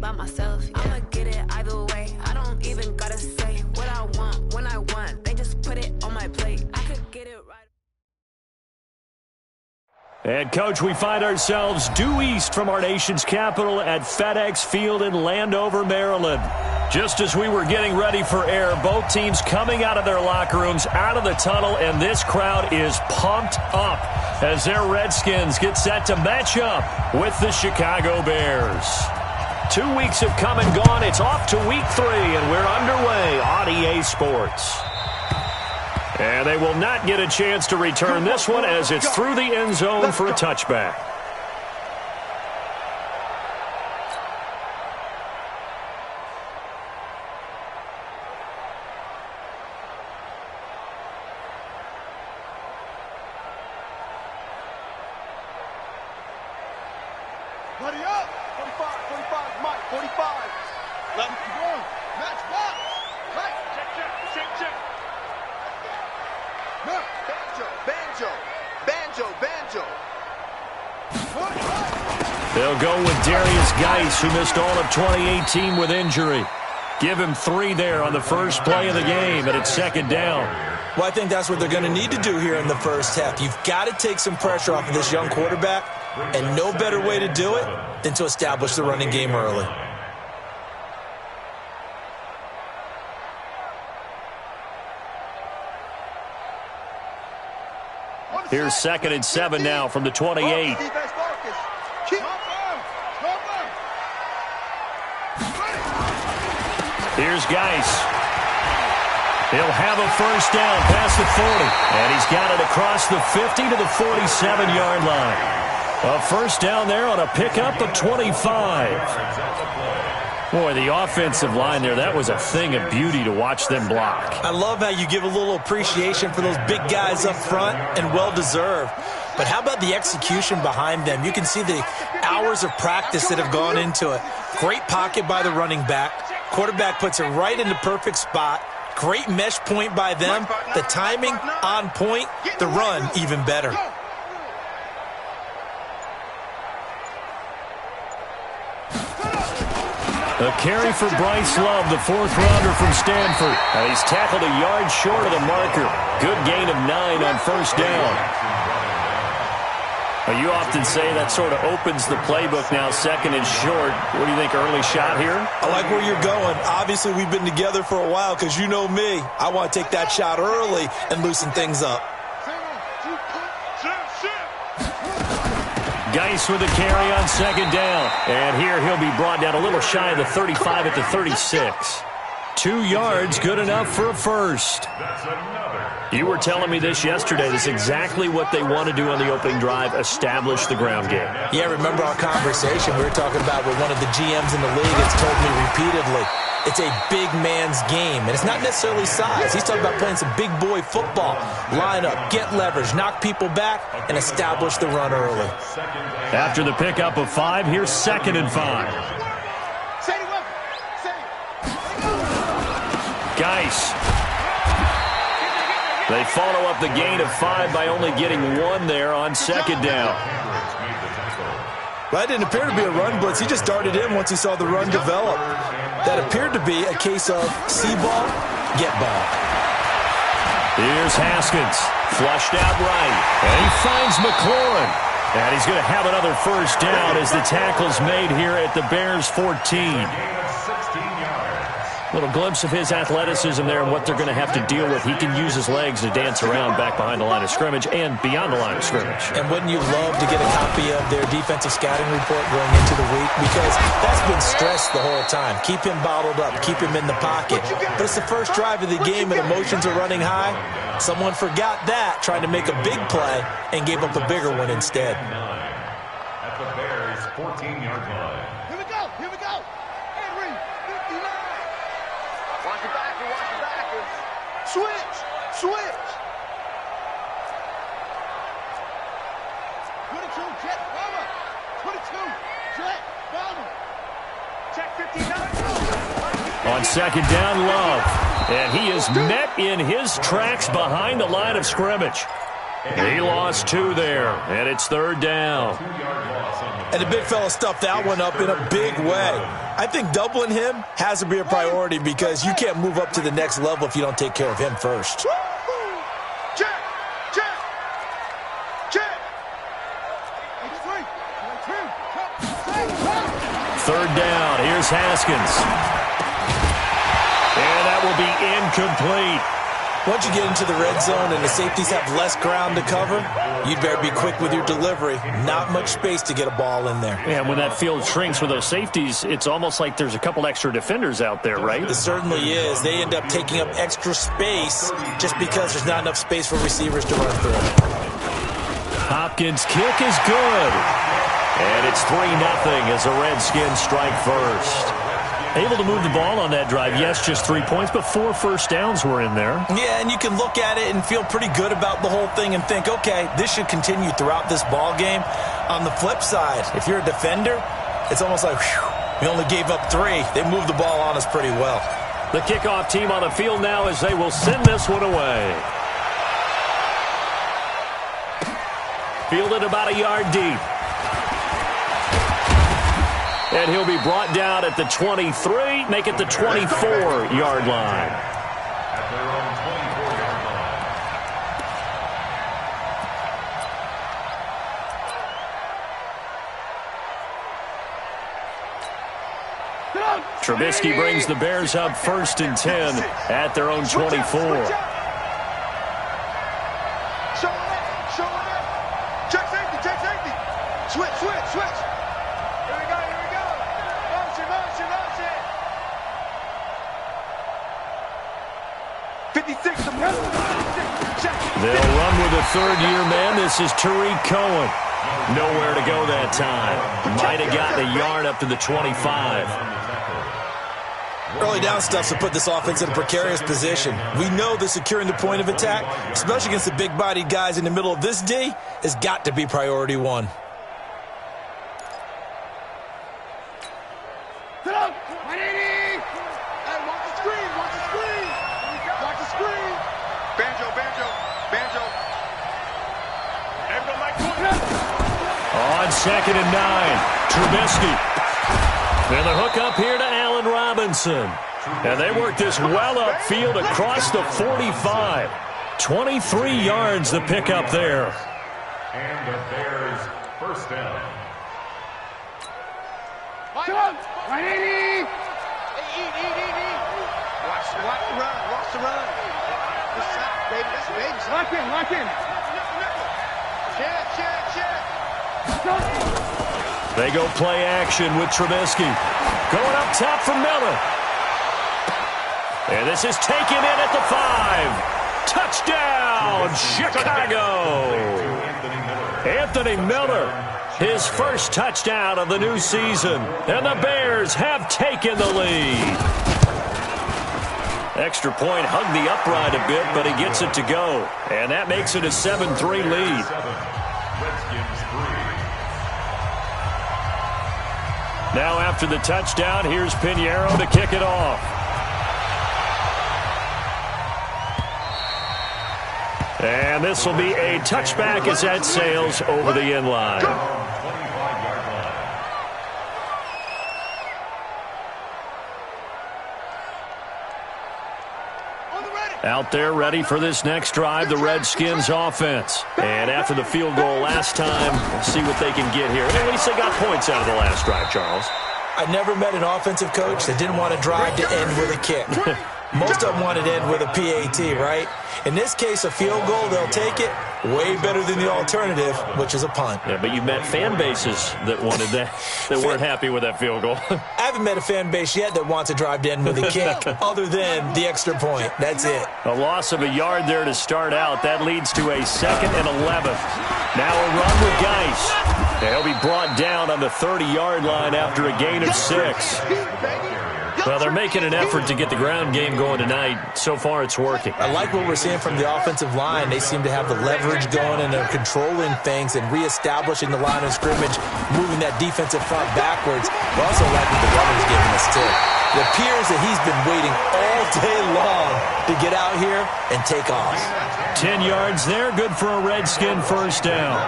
by myself. Yeah. I'ma get it either way. I don't even gotta say what I want when I want. They just put it on my plate. I could get it right. And, Coach, we find ourselves due east from our nation's capital at FedEx Field in Landover, Maryland. Just as we were getting ready for air, both teams coming out of their locker rooms, out of the tunnel, and this crowd is pumped up as their Redskins get set to match up with the Chicago Bears. 2 weeks have come and gone. It's off to week 3, and we're underway on EA Sports. And they will not get a chance to return this one as it's through the end zone for a touchback. Buddy up! 45, Mike, 45. Let him go. Match box. Mike, check. Banjo. They'll go with Darius Geis, who missed all of 2018 with injury. Give him 3 there on the first play of the game, and it's second down. Well, I think that's what they're going to need to do here in the first half. You've got to take some pressure off of this young quarterback, and no better way to do it than to establish the running game early. Here's 2nd and 7 now from the 28. Here's Geis. He'll have a first down past the 40. And he's got it across the 50 to the 47-yard line. A first down there on a pickup of 25. Boy, the offensive line there, that was a thing of beauty to watch them block. I love how you give a little appreciation for those big guys up front, and well-deserved. But how about the execution behind them? You can see the hours of practice that have gone into it. Great pocket by the running back. Quarterback puts it right in the perfect spot. Great mesh point by them. The timing on point. The run even better. A carry for Bryce Love, the 4th-rounder from Stanford. He's tackled a yard short of the marker. Good gain of 9 on first down. You often say that sort of opens the playbook now, 2nd and short. What do you think, early shot here? I like where you're going. Obviously, we've been together for a while because you know me. I want to take that shot early and loosen things up. Geis with a carry on 2nd down. And here he'll be brought down a little shy of the 35 at the 36. 2 yards, good enough for a first. You were telling me this yesterday. This is exactly what they want to do on the opening drive, establish the ground game. Yeah, remember our conversation we were talking about with one of the GMs in the league has told me repeatedly. It's a big man's game, and it's not necessarily size. He's talking about playing some big boy football. Line up, get leverage, knock people back, and establish the run early. After the pickup of 5, here's 2nd and 5. Geis. They follow up the gain of 5 by only getting 1 there on 2nd down. That didn't appear to be a run blitz. He just darted in once he saw the run develop. That appeared to be a case of see ball, get ball. Here's Haskins, flushed out right, and he finds McLaurin. And he's going to have another first down as the tackle's made here at the Bears 14. Little glimpse of his athleticism there and what they're going to have to deal with. He can use his legs to dance around back behind the line of scrimmage and beyond the line of scrimmage. And wouldn't you love to get a copy of their defensive scouting report going into the week? Because that's been stressed the whole time. Keep him bottled up. Keep him in the pocket. But it's the first drive of the game and emotions are running high. Someone forgot that, trying to make a big play, and gave up a bigger one instead. At the Bears' 14-yard line. Here we go. Henry, 59. Watch your backers. Switch. 22, jet, bomber. 22, jet, bomber. Check 59. On 2nd down, Love. And he is met in his tracks behind the line of scrimmage. He lost 2 there, and it's 3rd down. And the big fella stuffed that one up in a big way. I think doubling him has to be a priority because you can't move up to the next level if you don't take care of him first. Check. 3rd down. Here's Haskins. And that will be incomplete. Once you get into the red zone and the safeties have less ground to cover, you'd better be quick with your delivery. Not much space to get a ball in there. Yeah, when that field shrinks with those safeties, it's almost like there's a couple extra defenders out there, right? It certainly is. They end up taking up extra space just because there's not enough space for receivers to run through. Hopkins' kick is good. And it's 3-0 as the Redskins strike first. Able to move the ball on that drive. Yes, just 3 points, but 4 first downs were in there. Yeah, and you can look at it and feel pretty good about the whole thing and think, okay, this should continue throughout this ball game. On the flip side, if you're a defender, it's almost like, whew, we only gave up 3. They moved the ball on us pretty well. The kickoff team on the field now as they will send this one away. Fielded about a yard deep. And he'll be brought down at the 23, make it the 24-yard line. At their own 24-yard line. Trubisky brings the Bears up 1st and 10 at their own 24. Show it up. Check safety. Switch. Here we go. Motion. 56. They'll run with a 3rd-year man. This is Tariq Cohen. Nowhere to go that time. Might have gotten a yard up to the 25. Early down stuff to put this offense in a precarious position. We know that securing the point of attack, especially against the big-bodied guys in the middle of this D, has got to be priority 1. On 2nd and 9, Trubisky. And the hook up here to Allen Robinson. And they work this well upfield across the 45. 23 yards the pickup there. And the Bears first down. Watch the run. Lock in. They go play action with Trubisky. Going up top for Miller. And this is taken in at the 5. Touchdown, Chicago. Anthony Miller, his first touchdown of the new season. And the Bears have taken the lead. Extra point hugged the upright a bit, but he gets it to go. And that makes it a 7-3 lead. Redskins 3. Now after the touchdown, here's Pinheiro to kick it off. And this will be a touchback as that sails over the end line. 25-yard line. Out there ready for this next drive, the Redskins offense. And after the field goal last time, we'll see what they can get here. At least they got points out of the last drive, Charles. I never met an offensive coach that didn't want to drive to end with a kick. Most of them wanted to end with a PAT, right? In this case, a field goal, they'll take it. Way better than the alternative, which is a punt. Yeah, but you met fan bases that wanted that, that weren't happy with that field goal. I haven't met a fan base yet that wants to drive to end with a kick, other than the extra point. That's it. A loss of a yard there to start out. That leads to a 2nd and 11. Now a run with Geis. They'll be brought down on the 30-yard line after a gain of 6. Well, they're making an effort to get the ground game going tonight. So far, it's working. I like what we're seeing from the offensive line. They seem to have the leverage going, and they're controlling things and reestablishing the line of scrimmage, moving that defensive front backwards. We also like what the runner's giving us, too. It appears that he's been waiting all day long to get out here and take off. 10 yards there, good for a Redskin first down.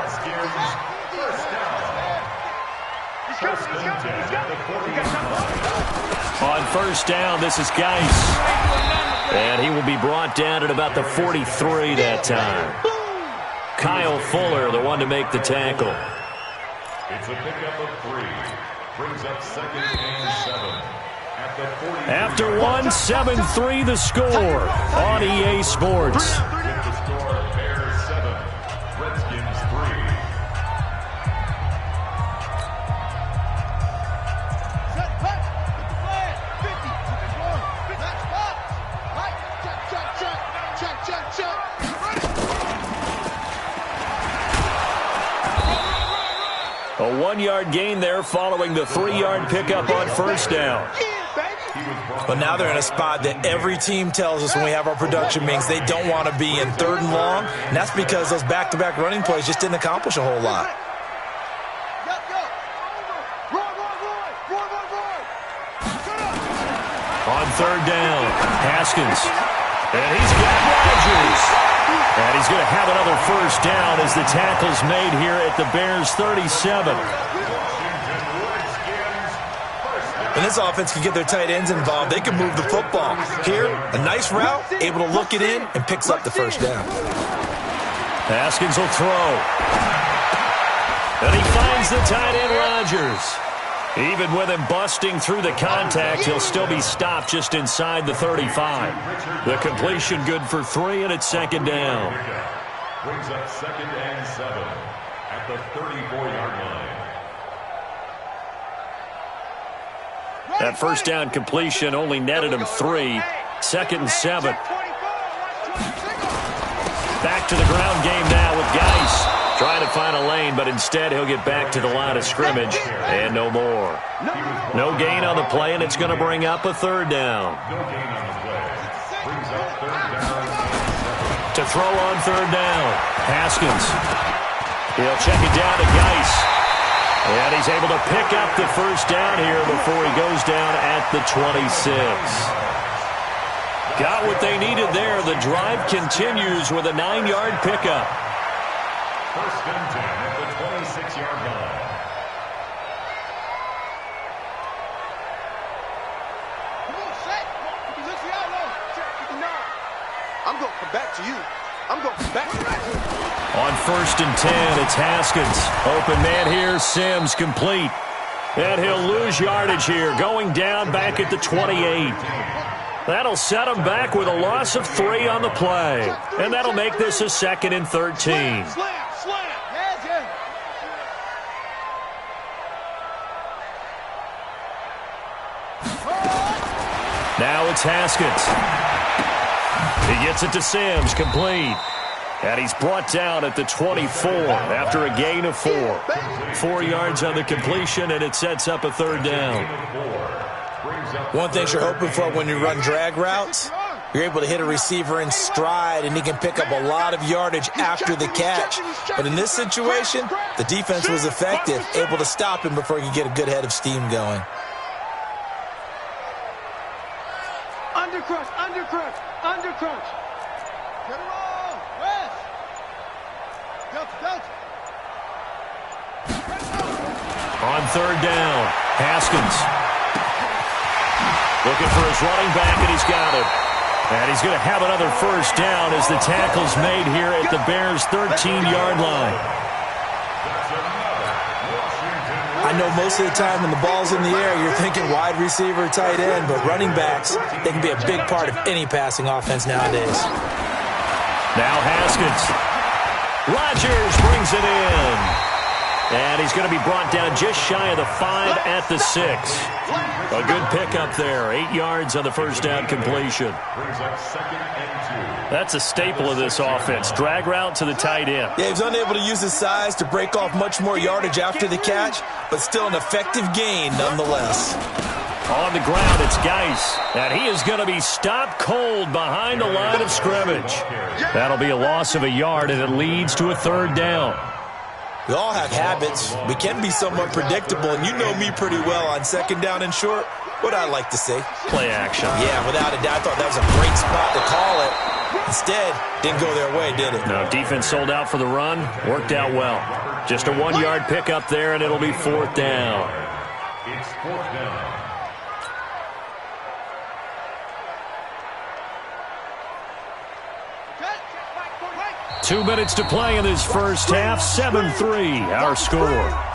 On first down, this is Geis. And he will be brought down at about the 43 that time. Kyle Fuller, the one to make the tackle. It's a pickup of 3. Brings up 2nd and 7. At the 40. After 1, 7-3 the score on EA Sports. With the score, Bears 7, Redskins 3. Set, cut, get the flag, 50, keep going, match box, right, check, A 1-yard gain there following the 3-yard pickup on first down. But now they're in a spot that every team tells us when we have our production meetings they don't want to be in 3rd and long, and that's because those back-to-back running plays just didn't accomplish a whole lot. On 3rd down, Haskins. And he's got Rodgers. And he's going to have another first down as the tackle's made here at the Bears' 37. When this offense can get their tight ends involved, they can move the football. Here, a nice route, able to look it in, and picks up the first down. Haskins will throw. And he finds the tight end, Rodgers. Even with him busting through the contact, he'll still be stopped just inside the 35. The completion good for 3, and it's 2nd down. Brings up 2nd and 7 at the 34-yard line. That first down completion only netted him 3. 2nd and 7. Back to the ground game now with Geis. Trying to find a lane, but instead he'll get back to the line of scrimmage, and no more. No gain on the play, and it's going to bring up a 3rd down. No gain on the play. Brings up 3rd down and 7. To throw on 3rd down, Haskins. He'll check it down to Geis. And he's able to pick up the first down here before he goes down at the 26. Got what they needed there. The drive continues with a 9-yard pickup. 1st and 10 at the 26-yard line. Come on, set. You look the outlaw. Check, get the nod. I'm going to come back to you. I'm going to come back to you. On 1st and 10, it's Haskins. Open man here, Sims complete. And he'll lose yardage here, going down back at the 28. That'll set him back with a loss of 3 on the play. And that'll make this a 2nd and 13. Slam. Yes, yeah. Now it's Haskins. He gets it to Sims, complete. And he's brought down at the 24 after a gain of 4. 4 yards on the completion, and it sets up a 3rd down. One thing you're hoping for when you run drag routes, you're able to hit a receiver in stride, and he can pick up a lot of yardage after the catch. But in this situation, the defense was effective, able to stop him before he could get a good head of steam going. Undercrunch. Get it on. West. Delta. On 3rd down, Haskins. Looking for his running back, and he's got it. And he's going to have another first down as the tackle's made here at the Bears' 13-yard line. I know most of the time when the ball's in the air, you're thinking wide receiver, tight end, but running backs, they can be a big part of any passing offense nowadays. Now Haskins. Rodgers brings it in. And he's going to be brought down just shy of the 5 at the 6. A good pickup there. 8 yards on the first down completion. Brings up 2nd and 2. That's a staple of this offense. Drag route to the tight end. Yeah, he was unable to use his size to break off much more yardage after the catch, but still an effective gain nonetheless. On the ground, it's Geis. And he is going to be stopped cold behind the line of scrimmage. That'll be a loss of a yard, and it leads to a 3rd down. We all have habits. We can be somewhat predictable, and you know me pretty well on second down and short. What I like to see. Play action. Yeah, without a doubt. I thought that was a great spot to call it. Instead, didn't go their way, did it? No, defense sold out for the run. Worked out well. Just a 1-yard pickup there, and it'll be 4th down. It's 4th down. Okay. 2 minutes to play in this first half. 7-3, our score.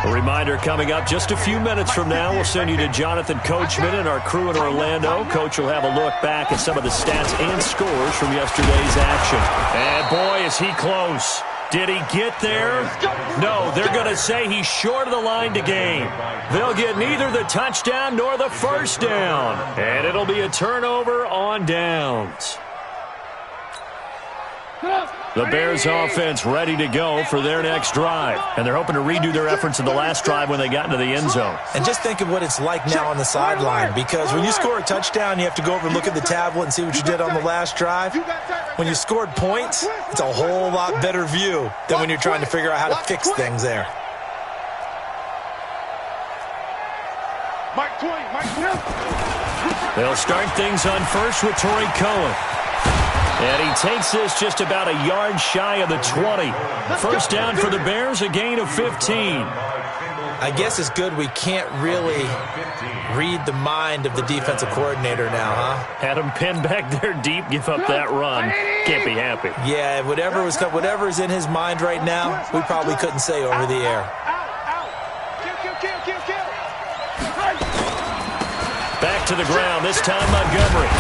A reminder coming up just a few minutes from now, we'll send you to Jonathan Coachman and our crew in Orlando. Coach will have a look back at some of the stats and scores from yesterday's action. And boy, is he close. Did he get there? No, they're going to say he's short of the line to gain. They'll get neither the touchdown nor the first down. And it'll be a turnover on downs. The Bears offense ready to go for their next drive. And they're hoping to redo their efforts in the last drive when they got into the end zone. And just think of what it's like now on the sideline, because when you score a touchdown, you have to go over and look at the tablet and see what you did on the last drive. When you scored points, it's a whole lot better view than when you're trying to figure out how to fix things there. They'll start things on first with Torrey Cohen. And he takes this just about a yard shy of the 20. First down for the Bears, a gain of 15. I guess it's good we can't really read the mind of the defensive coordinator now, huh? Had him pinned back there deep, give up that run. Can't be happy. Yeah, whatever is in his mind right now, we probably couldn't say over the air. Back to the ground, this time Montgomery.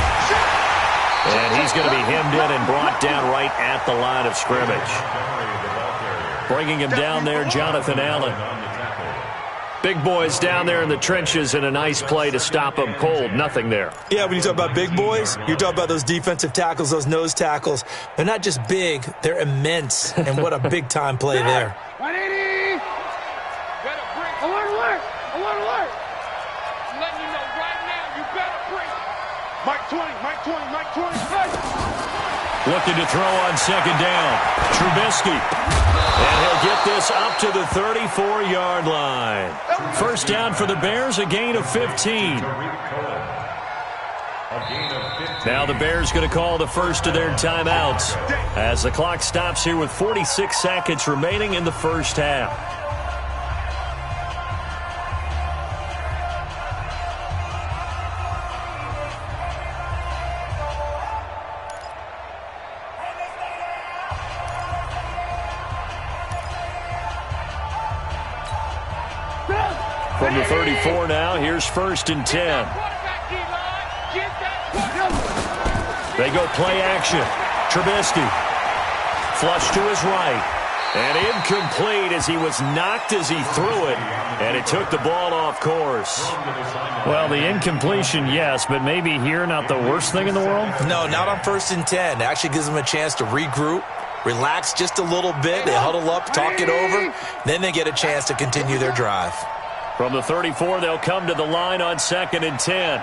And he's going to be hemmed in and brought down right at the line of scrimmage. Bringing him down there, Jonathan Allen. Big boys down there in the trenches, and a nice play to stop them cold. Nothing there. Yeah, when you talk about big boys, you're talking about those defensive tackles, those nose tackles. They're not just big, they're immense. And what a big-time play there. 180! Alert! Alert! I'm letting you know right now, you better bring. Mike 20. Looking to throw on second down. Trubisky. And he'll get this up to the 34-yard line. First down for the Bears, a gain of 15. Now the Bears going to call the first of their timeouts as the clock stops here with 46 seconds remaining in the first half. From the 34 now, here's 1st and 10. They go play action. Trubisky. Flush to his right. And incomplete as he was knocked as he threw it. And it took the ball off course. Well, the incompletion, yes, but maybe here not the worst thing in the world? No, not on 1st and 10. It actually gives them a chance to regroup, relax just a little bit. They huddle up, talk it over. Then they get a chance to continue their drive. From the 34, they'll come to the line on 2nd and 10.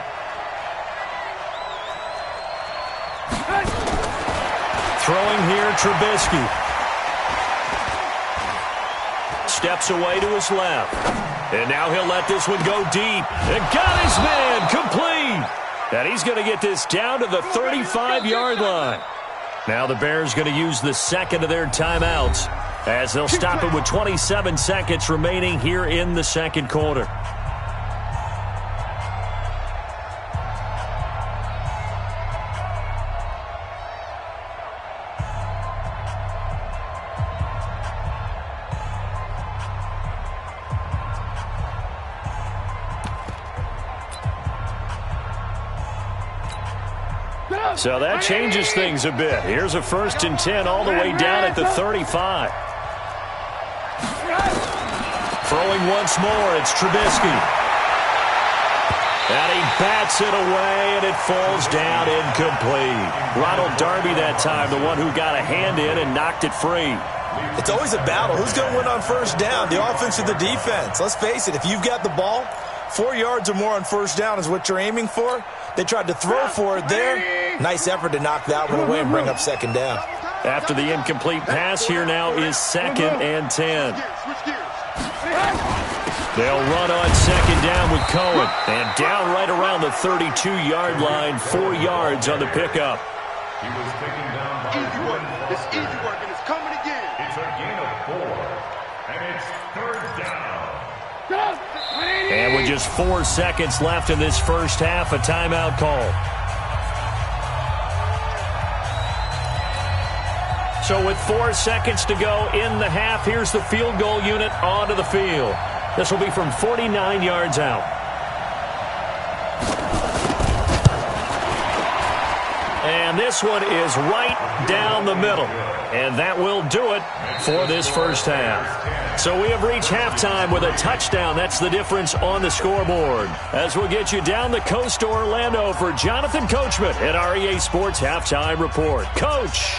Throwing here, Trubisky. Steps away to his left. And now he'll let this one go deep. And got his man, complete. And he's going to get this down to the 35-yard line. Now the Bears going to use the second of their timeouts, as they'll stop it with 27 seconds remaining here in the second quarter. So that changes things a bit. Here's a 1st and 10 all the way down at the 35. Throwing once more, it's Trubisky. And he bats it away, and it falls down incomplete. Ronald Darby that time, the one who got a hand in and knocked it free. It's always a battle. Who's going to win on first down, the offense or the defense? Let's face it, if you've got the ball, 4 yards or more on first down is what you're aiming for. They tried to throw for it there. Nice effort to knock that one away and bring up second down. After the incomplete pass, here now is 2nd and 10. They'll run on second down with Cohen. And down right around the 32-yard line, 4 yards on the pickup. He was taken down by Easy work. It's easy work, and it's coming again. It's a gain of 4. And it's 3rd down. And with just 4 seconds left in this first half, a timeout call. So with 4 seconds to go in the half, here's the field goal unit onto the field. This will be from 49 yards out. And this one is right down the middle. And that will do it for this first half. So we have reached halftime with a touchdown. That's the difference on the scoreboard. As we'll get you down the coast to Orlando for Jonathan Coachman at our EA Sports Halftime Report. Coach.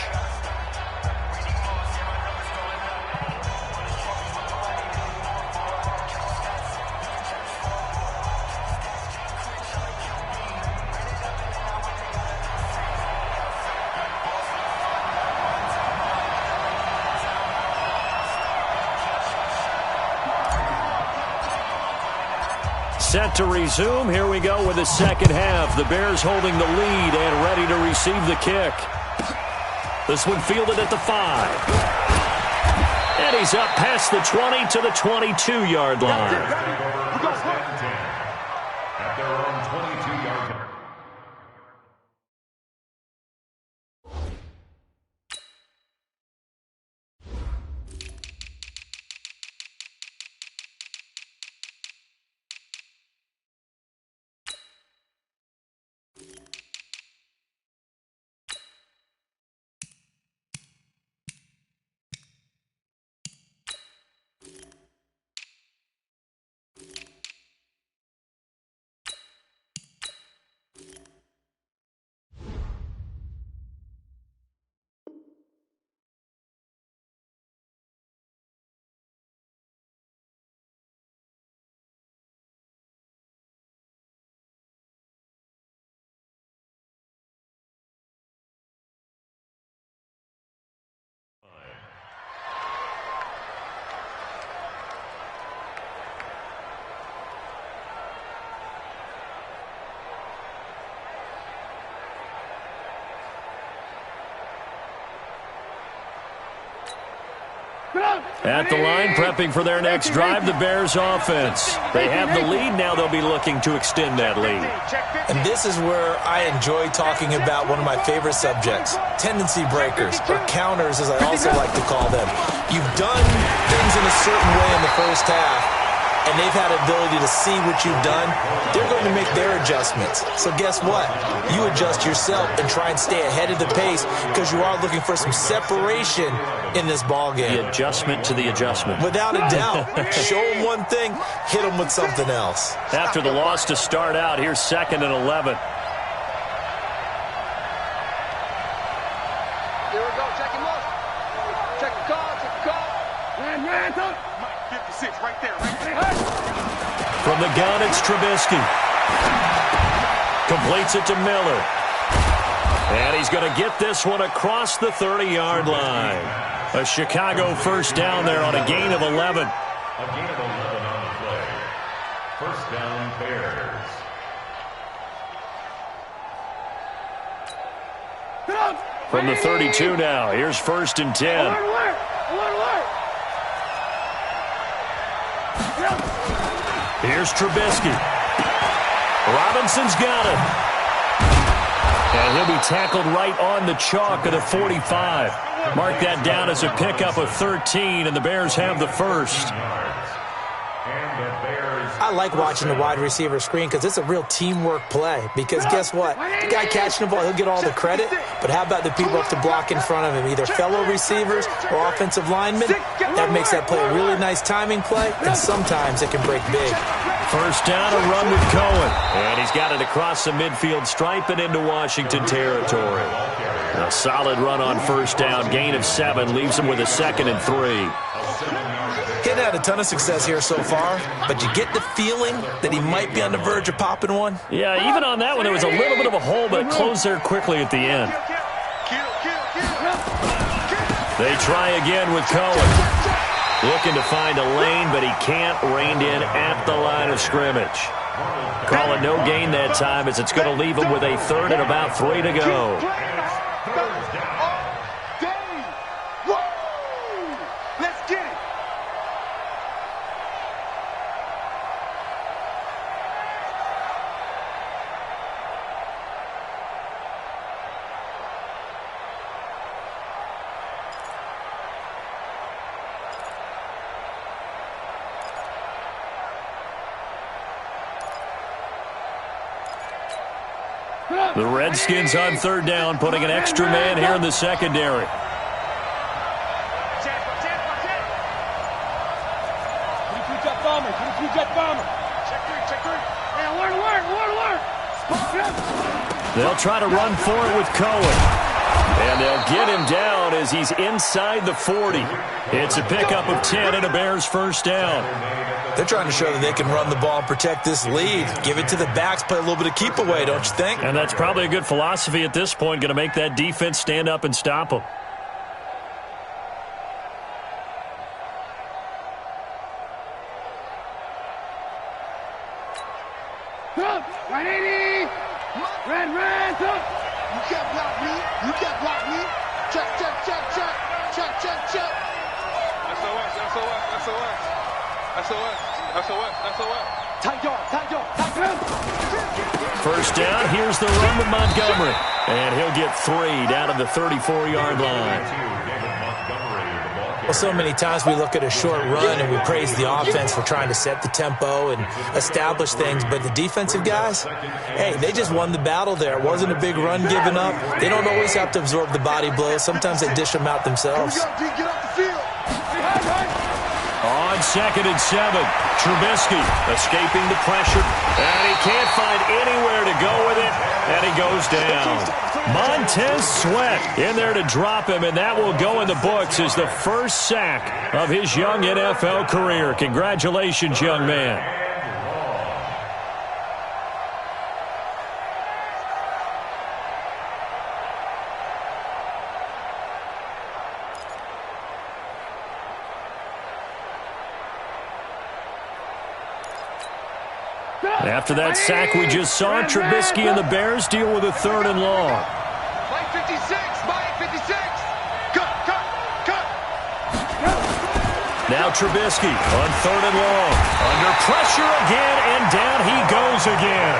Set to resume. Here we go with the second half. The Bears holding the lead and ready to receive the kick. This one fielded at the 5. And he's up past the 20 to the 22-yard line. At their own 22-yard line. At the line, prepping for their next drive, the Bears offense. They have the lead. Now they'll be looking to extend that lead. And this is where I enjoy talking about one of my favorite subjects, tendency breakers, or counters as I also like to call them. You've done things in a certain way in the first half, and they've had the ability to see what you've done. They're going to make their adjustments. So guess what? You adjust yourself and try and stay ahead of the pace because you are looking for some separation in this ball game. The adjustment to the adjustment. Without a doubt. Show them one thing, hit them with something else. After the loss to start out, here's 2nd and 11. Here we go. Check him up. Check the call. Check the call. Man, Mike, 56 right there. From the gun, it's Trubisky. Completes it to Miller. And he's going to get this one across the 30-yard line. A Chicago first down there on a gain of 11. A gain of 11 on the play. First down, Bears. From the 32 now, here's 1st and 10. Here's Trubisky. Robinson's got it. And he'll be tackled right on the chalk of the 45. Mark that down as a pickup of 13, and the Bears have the first. I like watching the wide receiver screen because it's a real teamwork play. Because guess what? The guy catching the ball, he'll get all the credit. But how about the people up to block in front of him, either fellow receivers or offensive linemen? That makes that play a really nice timing play, and sometimes it can break big. First down, a run with Cohen. And he's got it across the midfield stripe and into Washington territory. A solid run on first down. Gain of 7 leaves him with a 2nd and 3. He hadn't had a ton of success here so far, but you get the feeling that he might be on the verge of popping one. Yeah, even on that one, there was a little bit of a hole, but it closed there quickly at the end. They try again with Cohen. Looking to find a lane, but he can't. Reined in at the line of scrimmage. Calling no gain that time as it's going to leave him with a 3rd and about 3 to go. Let's get it. The Redskins on 3rd down, putting an extra man here in the secondary. They'll try to run for it with Cohen. And they'll get him down as he's inside the 40. It's a pickup of 10 and a Bears first down. They're trying to show that they can run the ball and protect this lead. Give it to the backs, play a little bit of keep away, don't you think? And that's probably a good philosophy at this point, going to make that defense stand up and stop them. Red, up. You can't block me. You can't block me. Check. SOS. First down, here's the run with Montgomery. And he'll get 3 down to the 34-yard line. Well, so many times we look at a short run and we praise the offense for trying to set the tempo and establish things, but the defensive guys, hey, they just won the battle there. It wasn't a big run given up. They don't always have to absorb the body blows. Sometimes they dish them out themselves. Get off the field. On 2nd and 7, Trubisky escaping the pressure, and he can't find anywhere to go with it, and he goes down. Montez Sweat in there to drop him, and that will go in the books as the first sack of his young NFL career. Congratulations, young man. After that sack we just saw, Trubisky and the Bears deal with a 3rd and long. Mike 56. Cut. Now Trubisky on 3rd and long. Under pressure again, and down he goes again.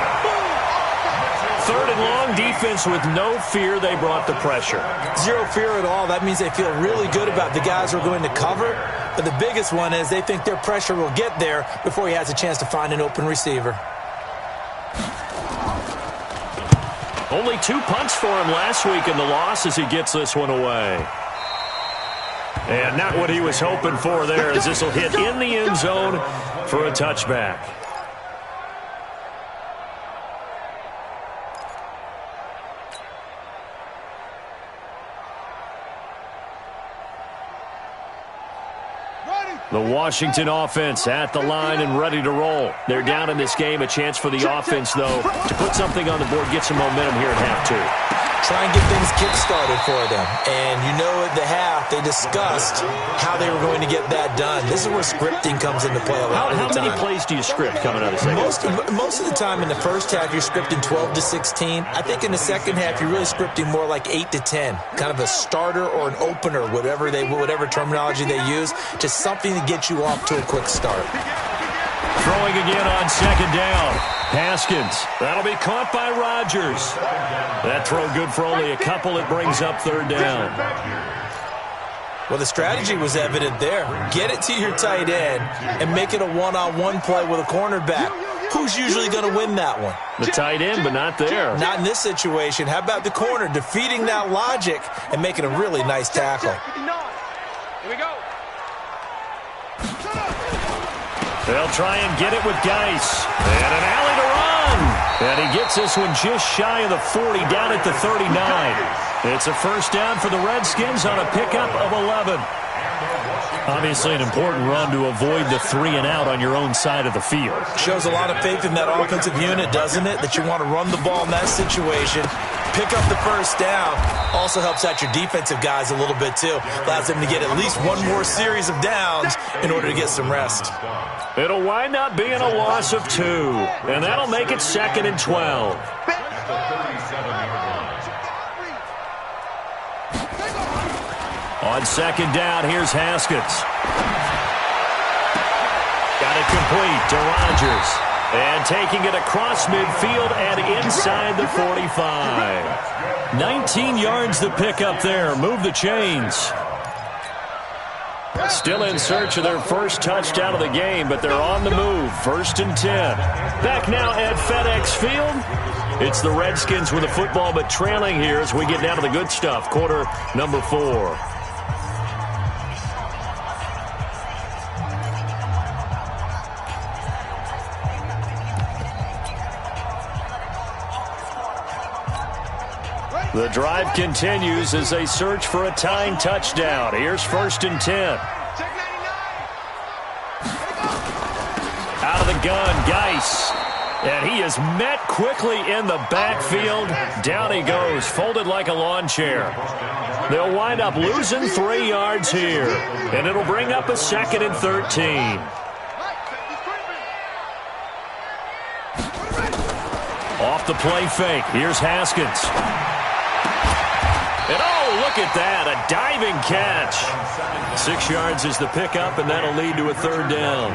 3rd and long, defense with no fear. They brought the pressure. Zero fear at all. That means they feel really good about the guys who are going to cover. But the biggest one is they think their pressure will get there before he has a chance to find an open receiver. Only 2 punts for him last week in the loss as he gets this one away. And not what he was hoping for there, as this will hit in the end zone for a touchback. The Washington offense at the line and ready to roll. They're down in this game. A chance for the offense, though, to put something on the board, get some momentum here at half 2. Try and get things kick-started for them. And you know at the half, they discussed how they were going to get that done. This is where scripting comes into play a lot of the time. How many plays do you script coming out of the second? Most of the time in the first half, you're scripting 12 to 16. I think in the second half, you're really scripting more like 8 to 10. Kind of a starter or an opener, whatever terminology they use. Just something to get you off to a quick start. Throwing again on 2nd down. Haskins. That'll be caught by Rodgers. That throw good for only a couple. It brings up 3rd down. Well, the strategy was evident there. Get it to your tight end and make it a one-on-one play with a cornerback. Who's usually going to win that one? The tight end, but not there. Not in this situation. How about the corner defeating that logic and making a really nice tackle? Here we go. They'll try and get it with Geis. And an alley to run. And he gets this one just shy of the 40, down at the 39. It's a first down for the Redskins on a pickup of 11. Obviously an important run to avoid the 3-and-out on your own side of the field. Shows a lot of faith in that offensive unit, doesn't it? That you want to run the ball in that situation. Pick up the first down. Also helps out your defensive guys a little bit, too. Allows them to get at least one more series of downs in order to get some rest. It'll wind up being a loss of 2. And that'll make it 2nd and 12. On 2nd down, here's Haskins. Got it complete to Rodgers. And taking it across midfield and inside the 45. 19 yards the pickup there. Move the chains. Still in search of their first touchdown of the game, but they're on the move. 1st and 10. Back now at FedEx Field. It's the Redskins with the football, but trailing here as we get down to the good stuff. Quarter number 4. The drive continues as they search for a tying touchdown. Here's 1st and 10. Out of the gun, Geis. And he is met quickly in the backfield. Down he goes, folded like a lawn chair. They'll wind up losing 3 yards here. And it'll bring up a 2nd and 13. Off the play fake. Here's Haskins. And oh, look at that, a diving catch. 6 yards is the pickup, and that'll lead to a 3rd down.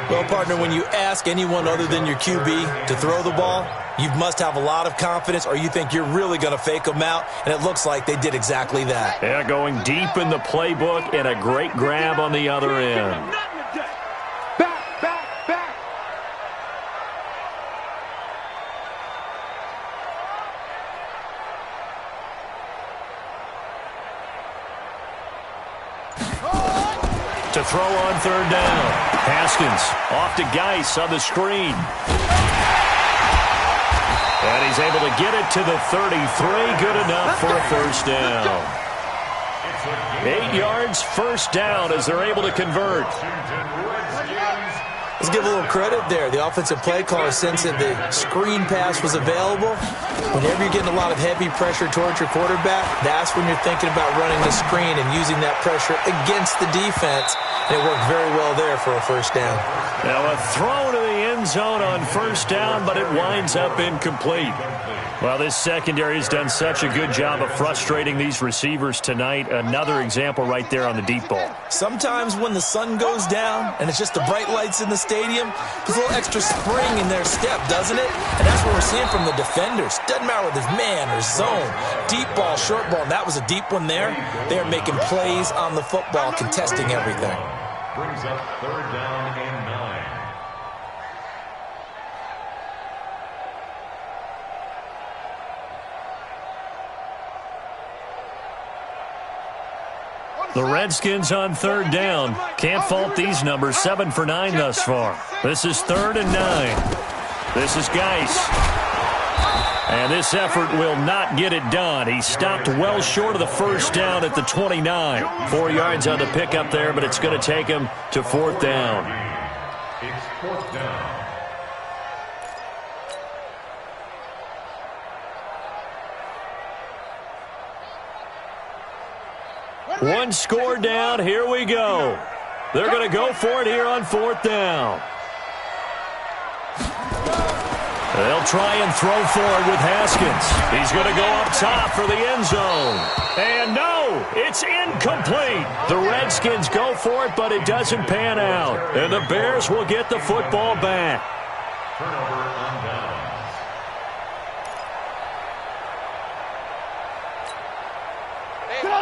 Well, partner, when you ask anyone other than your QB to throw the ball, you must have a lot of confidence or you think you're really going to fake them out, and it looks like they did exactly that. Yeah, going deep in the playbook and a great grab on the other end. To throw on 3rd down. Haskins off to Geis on the screen. And he's able to get it to the 33. Good enough for a 1st down. 8 yards, 1st down as they're able to convert. Let's give a little credit there. The offensive play caller sensed that the screen pass was available. Whenever you're getting a lot of heavy pressure towards your quarterback, that's when you're thinking about running the screen and using that pressure against the defense. And it worked very well there for a 1st down. Now a throw to the end zone on 1st down, but it winds up incomplete. Well, this secondary has done such a good job of frustrating these receivers tonight. Another example right there on the deep ball. Sometimes when the sun goes down and it's just the bright lights in the stadium, there's a little extra spring in their step, doesn't it? And that's what we're seeing from the defenders. Doesn't matter whether it's man or zone, deep ball, short ball. And that was a deep one there. They are making plays on the football, contesting everything. Brings up 3rd down and 9. The Redskins on 3rd down. Can't fault these numbers. 7 for 9 thus far. This is 3rd and 9. This is Geis. And this effort will not get it done. He stopped well short of the 1st down at the 29. 4 yards on the pickup there, but it's going to take him to 4th down. It's 4th down. One score down. Here we go. They're going to go for it here on 4th down. They'll try and throw forward with Haskins. He's going to go up top for the end zone. And no, it's incomplete. The Redskins go for it, but it doesn't pan out. And the Bears will get the football back. Turnover on downs.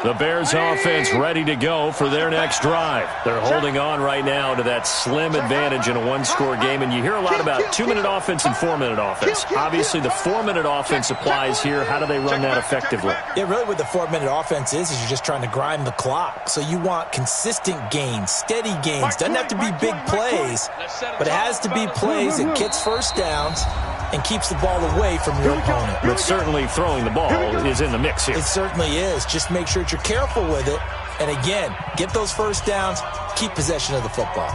The Bears offense ready to go for their next drive. They're holding on right now to that slim advantage in a one-score game, and you hear a lot about 2-minute offense and 4-minute offense. Obviously, the 4-minute offense applies here. How do they run that effectively? Yeah, really what the 4-minute offense is you're just trying to grind the clock. So you want consistent gains, steady gains. Doesn't have to be big plays, but it has to be plays that gets first downs and keeps the ball away from your opponent. But certainly throwing the ball is in the mix here. It certainly is. Just make sure that you're careful with it. And again, get those first downs, keep possession of the football.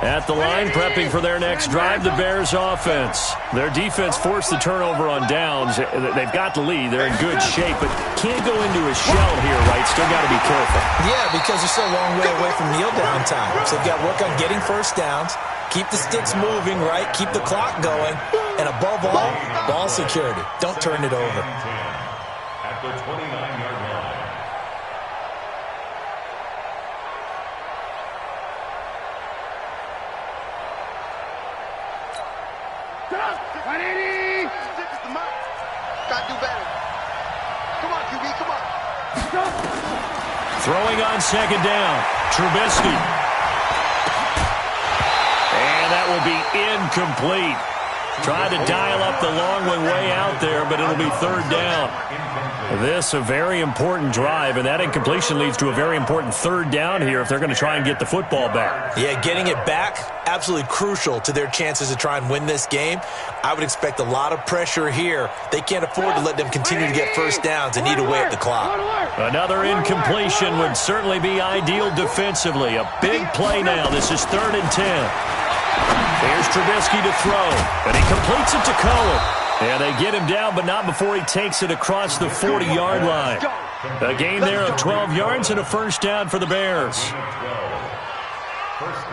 At the line, prepping for their next drive, the Bears offense. Their defense forced the turnover on downs. They've got the lead. They're in good shape, but can't go into a shell here, right? Still got to be careful. Yeah, because they're still a long way away from kneel down time. So they've got to work on getting first downs, keep the sticks moving, right? Keep the clock going, and above all, ball security. Don't turn it over. At the 29-yard line. Gotta do better. Come on, QB, come on. Throwing on second down, Trubisky. And that will be incomplete. Tried to dial up the long one way out there, but it'll be third down. This a very important drive, and that incompletion leads to a very important third down here if they're going to try and get the football back. Yeah, getting it back, absolutely crucial to their chances to try and win this game. I would expect a lot of pressure here. They can't afford to let them continue to get first downs. They need to weigh up the clock. Another incompletion would certainly be ideal defensively. A big play now. This is 3rd and 10. Here's Trubisky to throw, and he completes it to Cohen. And they get him down, but not before he takes it across the 40-yard line. A gain there of 12 yards and a first down for the Bears.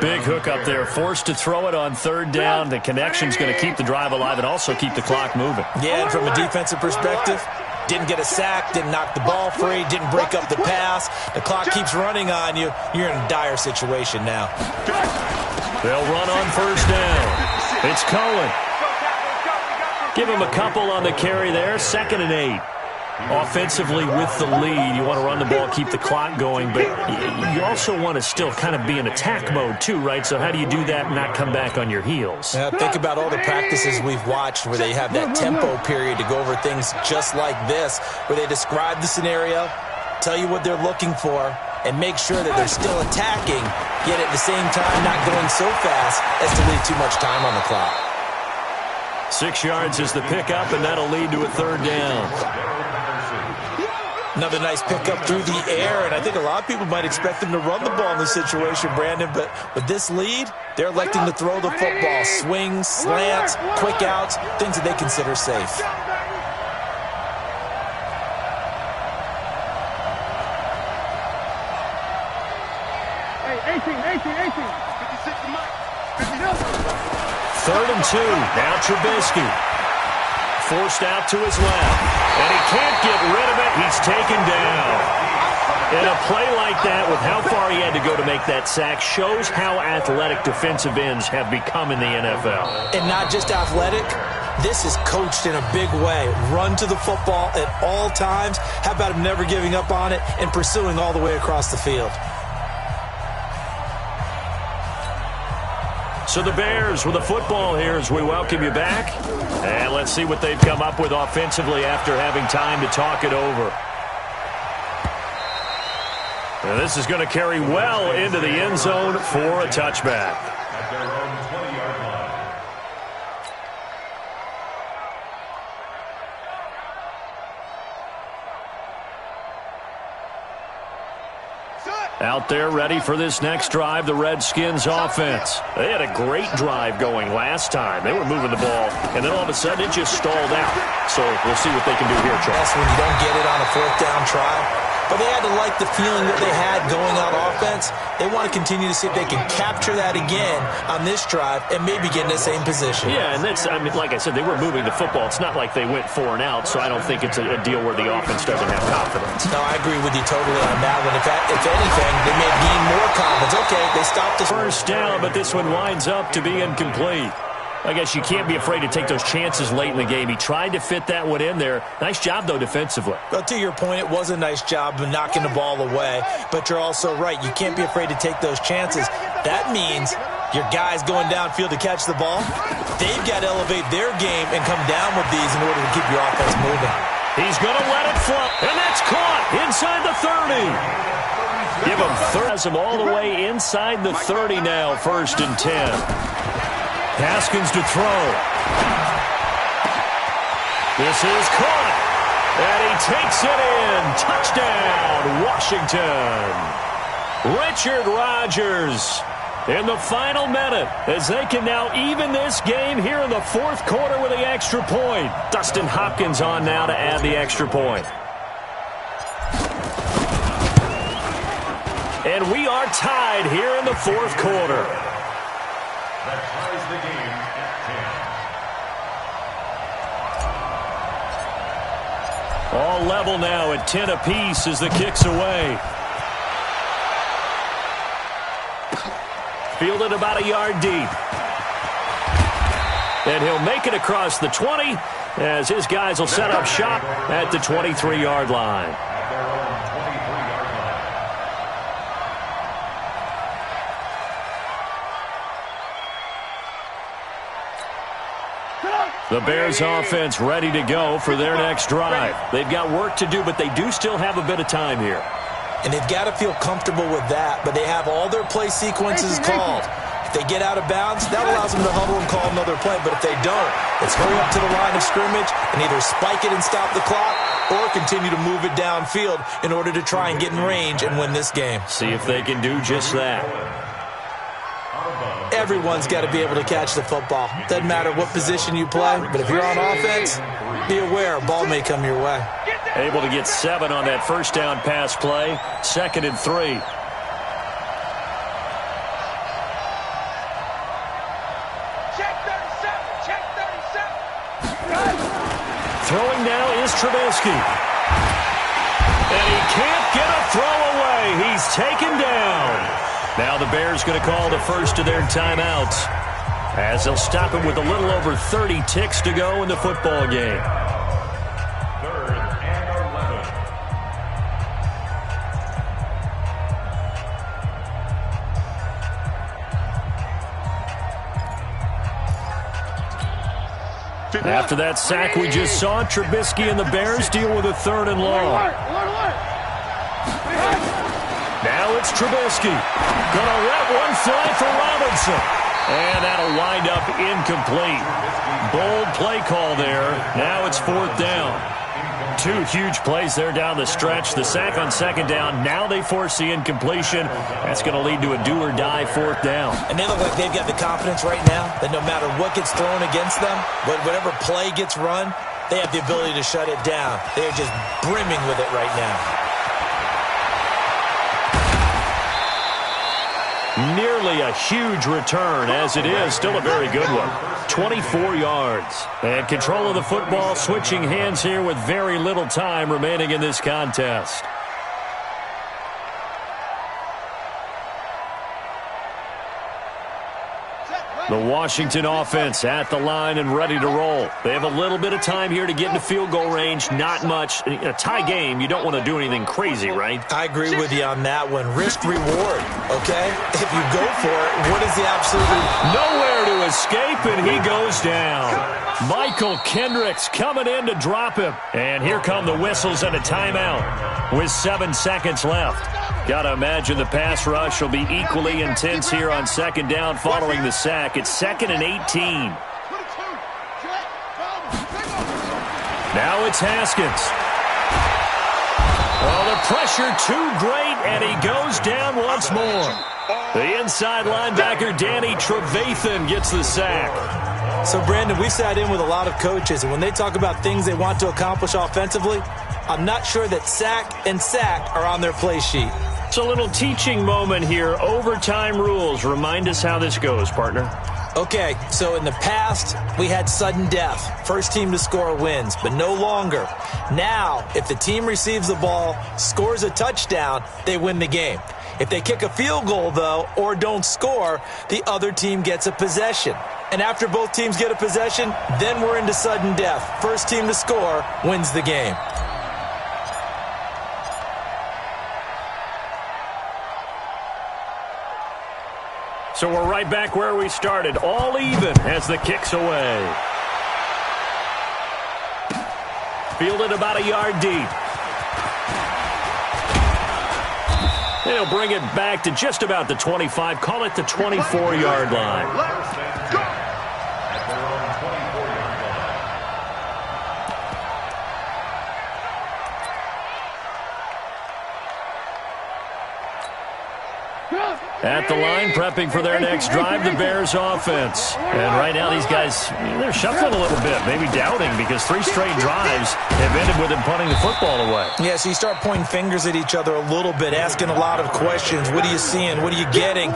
Big hook up there, forced to throw it on 3rd down. The connection's going to keep the drive alive and also keep the clock moving. Yeah, and from a defensive perspective, didn't get a sack, didn't knock the ball free, didn't break up the pass. The clock keeps running on you. You're in a dire situation now. They'll run on 1st down. It's Cohen. Give him a couple on the carry there. 2nd and 8. Offensively with the lead, you want to run the ball, keep the clock going, but you also want to still kind of be in attack mode too, right? So how do you do that and not come back on your heels? Yeah, think about all the practices we've watched where they have that tempo period to go over things just like this, where they describe the scenario, tell you what they're looking for, and make sure that they're still attacking, yet at the same time not going so fast as to leave too much time on the clock. 6 yards is the pickup, and that'll lead to a 3rd down. Another nice pickup through the air, and I think a lot of people might expect them to run the ball in this situation, Brandon, but with this lead, they're electing to throw the football. Swings, slants, quick outs, things that they consider safe. Hey, 18. 56 to Mike. 3rd and 2. Now Trubisky. Forced out to his left. And he can't get rid of it. He's taken down. And a play like that, with how far he had to go to make that sack, shows how athletic defensive ends have become in the NFL. And not just athletic. This is coached in a big way. Run to the football at all times. How about him never giving up on it and pursuing all the way across the field? So the Bears with a football here as we welcome you back. And let's see what they've come up with offensively after having time to talk it over. And this is going to carry well into the end zone for a touchback. At their own 20-yard line. Out there ready for this next drive, the Redskins offense. They had a great drive going last time. They were moving the ball, and then all of a sudden it just stalled out. So we'll see what they can do here, Charles. That's when you don't get it on a 4th down try. But they had to like the feeling that they had going on offense. They want to continue to see if they can capture that again on this drive and maybe get in the same position. Yeah, and that's, I mean, like I said, they were moving the football. It's not like they went 4 and out, so I don't think it's a deal where the offense doesn't have confidence. No, I agree with you totally on that one. If anything, they may have gained more confidence. Okay, they stopped the first down, but this one winds up to be incomplete. I guess you can't be afraid to take those chances late in the game. He tried to fit that one in there. Nice job, though, defensively. Well, to your point, it was a nice job of knocking the ball away. But you're also right. You can't be afraid to take those chances. That means your guys going downfield to catch the ball, they've got to elevate their game and come down with these in order to keep your offense moving. He's going to let it flow, and that's caught inside the 30. Give him has him all the way inside the 30 now, 1st and 10. Haskins to throw. This is caught, and he takes it in. Touchdown, Washington. Richard Rodgers in the final minute as they can now even this game here in the 4th quarter with the extra point. Dustin Hopkins on now to add the extra point. And we are tied here in the 4th quarter. That ties the game at 10. All level now at 10 apiece as the kick's away. Fielded about a yard deep. And he'll make it across the 20 as his guys will set up shop at the 23-yard line. At their own 23-yard line. The Bears offense ready to go for their next drive. They've got work to do, but they do still have a bit of time here. And they've got to feel comfortable with that, but they have all their play sequences called. If they get out of bounds, that allows them to huddle and call another play. But if they don't, it's hurry up to the line of scrimmage and either spike it and stop the clock or continue to move it downfield in order to try and get in range and win this game. See if they can do just that. Everyone's got to be able to catch the football. Doesn't matter what position you play, but if you're on offense, be aware a ball may come your way. Able to get 7 on that first down pass play. 2nd and 3. Check 37. Check 37. Throwing now is Trubisky. And he can't get a throw away. He's taken down. Now the Bears going to call the first of their timeouts as they'll stop him with a little over 30 ticks to go in the football game. 3rd and 11. After that sack we just saw, Trubisky and the Bears deal with a 3rd and long. Now it's Trubisky. Gonna let one fly for Robinson. And that'll wind up incomplete. Bold play call there. Now it's 4th down. 2 huge plays there down the stretch. The sack on 2nd down. Now they force the incompletion. That's going to lead to a do-or-die 4th down. And they look like they've got the confidence right now that no matter what gets thrown against them, whatever play gets run, they have the ability to shut it down. They're just brimming with it right now. Nearly a huge return, as it is still a very good one. 24 yards. And control of the football, switching hands here with very little time remaining in this contest. The Washington offense at the line and ready to roll. They have a little bit of time here to get into field goal range. Not much. In a tie game, you don't want to do anything crazy, right? I agree with you on that one. Risk reward, okay? If you go for it, what is the absolute... Nowhere to escape, and he goes down. Michael Kendricks coming in to drop him. And here come the whistles and a timeout with 7 seconds left. Got to imagine the pass rush will be equally intense here on 2nd down following the sack. It's 2nd and 18. Now it's Haskins. Well, the pressure too great, and he goes down once more. The inside linebacker, Danny Trevathan, gets the sack. So, Brandon, we sat in with a lot of coaches, and when they talk about things they want to accomplish offensively, I'm not sure that sack and sack are on their play sheet. It's a little teaching moment here. Overtime rules. Remind us how this goes, partner. Okay, so in the past, we had sudden death. First team to score wins, but no longer. Now, if the team receives the ball, scores a touchdown, they win the game. If they kick a field goal, though, or don't score, the other team gets a possession. And after both teams get a possession, then we're into sudden death. First team to score wins the game. So we're right back where we started, all even as the kick's away. Fielded about a yard deep. They'll bring it back to just about the 25, call it the 24-yard line. Let's go. At their own 24-yard line. At the line, prepping for their next drive, the Bears offense. And right now, these guys, they're shuffling a little bit, maybe doubting, because 3 straight drives have ended with them punting the football away. Yeah, so you start pointing fingers at each other a little bit, asking a lot of questions. What are you seeing? What are you getting?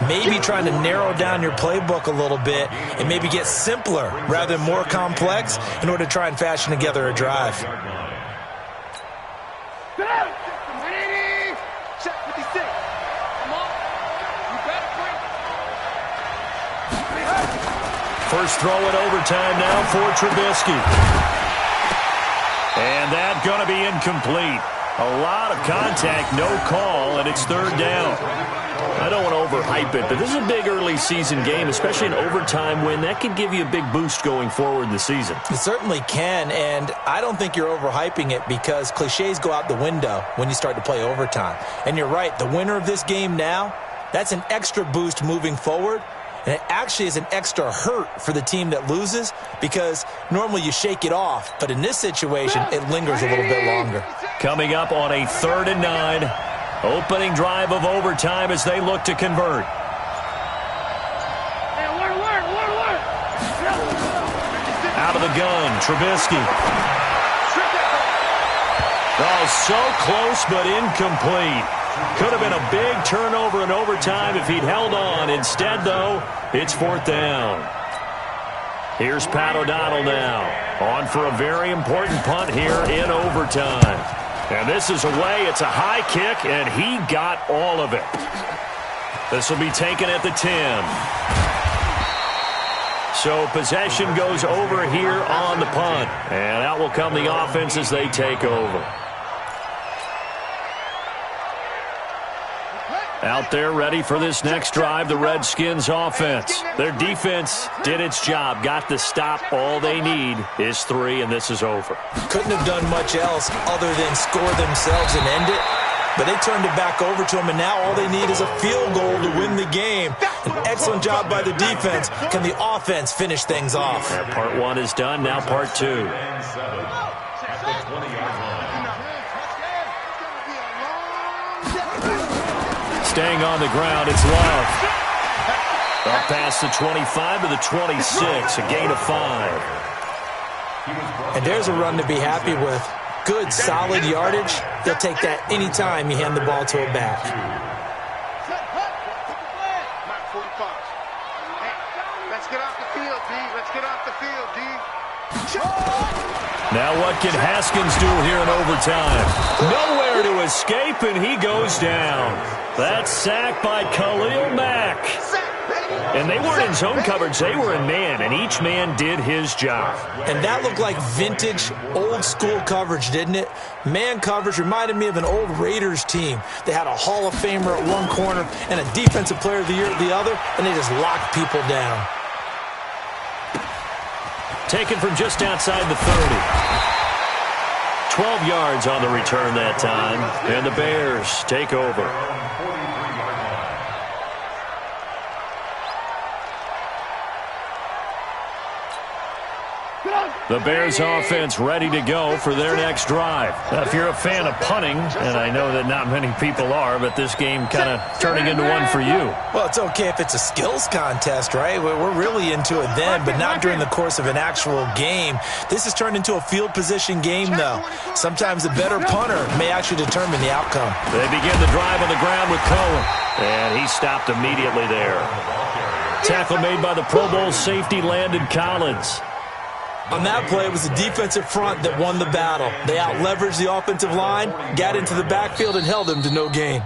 Maybe trying to narrow down your playbook a little bit and maybe get simpler rather than more complex in order to try and fashion together a drive. Check 56. Come on. You better bring. First throw in overtime now for Trubisky. And that's going to be incomplete. A lot of contact, no call, and it's 3rd down. I don't want to overhype it, but this is a big early season game, especially an overtime win. That could give you a big boost going forward in the season. It certainly can, and I don't think you're overhyping it because cliches go out the window when you start to play overtime. And you're right, the winner of this game now, that's an extra boost moving forward. And it actually is an extra hurt for the team that loses because normally you shake it off. But in this situation, it lingers a little bit longer. Coming up on a 3rd and 9. Opening drive of overtime as they look to convert. Out of the gun, Trubisky. Oh, so close but incomplete. Could have been a big turnover in overtime if he'd held on. Instead, though, it's 4th down. Here's Pat O'Donnell now. On for a very important punt here in overtime. And this is away. It's a high kick, and he got all of it. This will be taken at the 10. So possession goes over here on the punt. And out will come the offense as they take over. Out there ready for this next drive, the Redskins offense. Their defense did its job, got the stop. All they need is 3, and this is over. Couldn't have done much else other than score themselves and end it. But they turned it back over to them, and now all they need is a field goal to win the game. An excellent job by the defense. Can the offense finish things off? Yeah, part 1 is done, now part 2. And 7 at the 20-yard line. Staying on the ground, it's Love. Up past the 25 to the 26, a gain of 5. And there's a run to be happy with. Good, solid yardage. They'll take that anytime you hand the ball to a back. Let's get off the field, D. Let's get off the field, D. Now what can Haskins do here in overtime? Nowhere to escape, and he goes down. That's sacked by Khalil Mack. And they weren't in zone coverage, they were in man, and each man did his job. And that looked like vintage, old-school coverage, didn't it? Man coverage reminded me of an old Raiders team. They had a Hall of Famer at one corner and a Defensive Player of the Year at the other, and they just locked people down. Taken from just outside the 30. 12 yards on the return that time, and the Bears take over. The Bears offense ready to go for their next drive. Now, if you're a fan of punting, and I know that not many people are, but this game kind of turning into one for you. Well, it's okay if it's a skills contest, right? We're really into it then, but not during the course of an actual game. This has turned into a field position game, though. Sometimes the better punter may actually determine the outcome. They begin the drive on the ground with Cohen, and he stopped immediately there. Tackle made by the Pro Bowl safety Landon Collins. On that play, it was the defensive front that won the battle. They out-leveraged the offensive line, got into the backfield, and held them to no gain.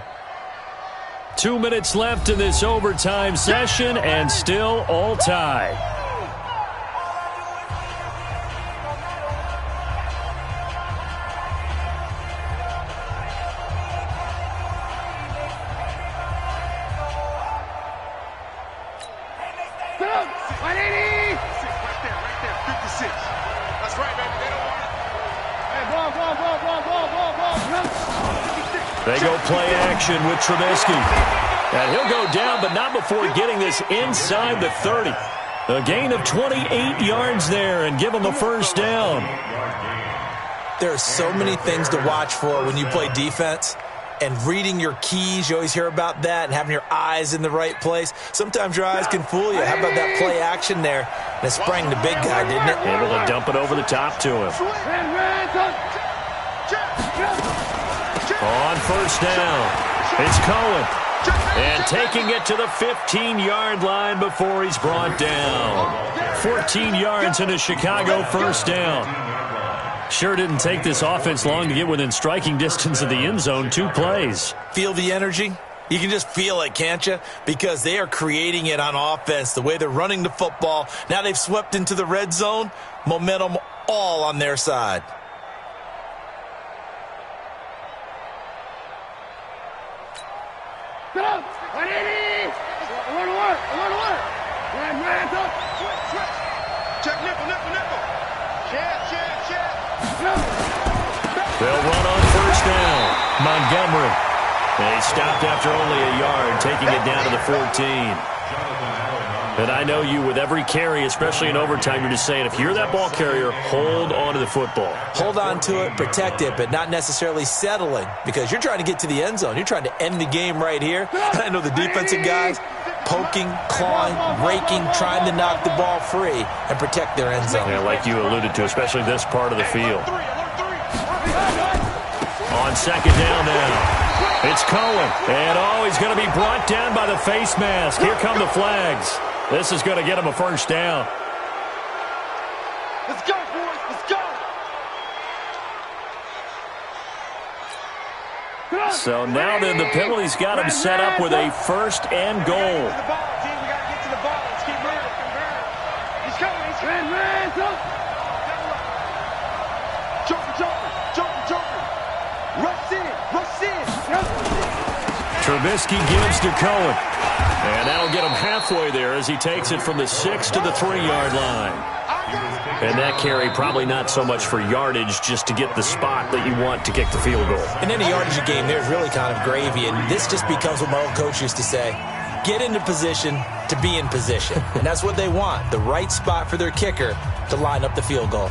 2 minutes left in this overtime session, and still all tied. They go play action with Trubisky. And he'll go down, but not before getting this inside the 30. A gain of 28 yards there and give them a first down. There are so many things to watch for when you play defense. And reading your keys, you always hear about that, and having your eyes in the right place. Sometimes your eyes can fool you. How about that play action there? And it sprang the big guy, didn't it? Able to dump it over the top to him. On first down, it's Cohen. And taking it to the 15-yard line before he's brought down. 14 yards and a Chicago first down. Sure didn't take this offense long to get within striking distance of the end zone. 2 plays. Feel the energy? You can just feel it, can't you? Because they are creating it on offense, the way they're running the football. Now they've swept into the red zone. Momentum all on their side. They'll run on first down. Montgomery. They stopped after only a yard, taking it down to the 14. And I know you, with every carry, especially in overtime, you're just saying, if you're that ball carrier, hold on to the football. Hold on to it, protect it, but not necessarily settling, because you're trying to get to the end zone. You're trying to end the game right here. I know the defensive guys poking, clawing, raking, trying to knock the ball free and protect their end zone. Yeah, like you alluded to, especially this part of the field. On second down now. It's Cohen. And, he's going to be brought down by the face mask. Here come the flags. This is going to get him a first down. Let's go, boys. Let's go. So now then, the penalty's got him set up with a first and goal. We got to get to the ball. Let's keep moving. He's coming. He's coming. Joker. Rush in. Trubisky gives to Cohen. And that'll get him halfway there as he takes it from the 6 to the 3-yard line. And that carry probably not so much for yardage, just to get the spot that you want to kick the field goal. In any yardage game, there's really kind of gravy, and this just becomes what my old coach used to say. Get into position to be in position. And that's what they want, the right spot for their kicker to line up the field goal.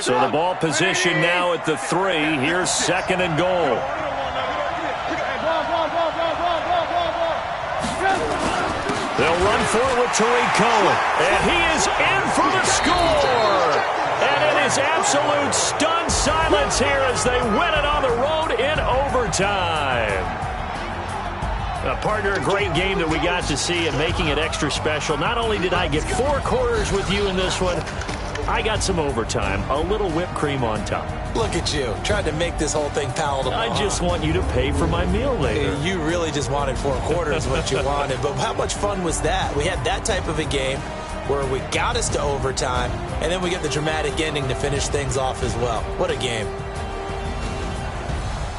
So the ball position now at the 3. Here's second and goal. They'll run for it with Tariq Cohen. And he is in for the score. And it is absolute stunned silence here as they win it on the road in overtime. Partner, a great game that we got to see and making it extra special. Not only did I get 4 quarters with you in this one, I got some overtime, a little whipped cream on top. Look at you, trying to make this whole thing palatable. I just want you to pay for my meal later. You really just wanted 4 quarters, what you wanted. But how much fun was that? We had that type of a game where we got us to overtime, and then we get the dramatic ending to finish things off as well. What a game.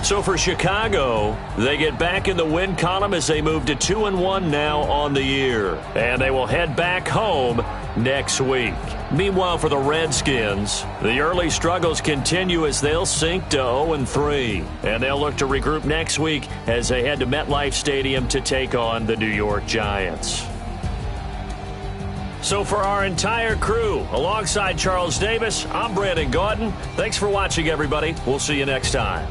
So for Chicago, they get back in the win column as they move to 2-1 now on the year. And they will head back home next week. Meanwhile, for the Redskins, the early struggles continue as they'll sink to 0-3. And they'll look to regroup next week as they head to MetLife Stadium to take on the New York Giants. So for our entire crew, alongside Charles Davis, I'm Brandon Gaudin. Thanks for watching, everybody. We'll see you next time.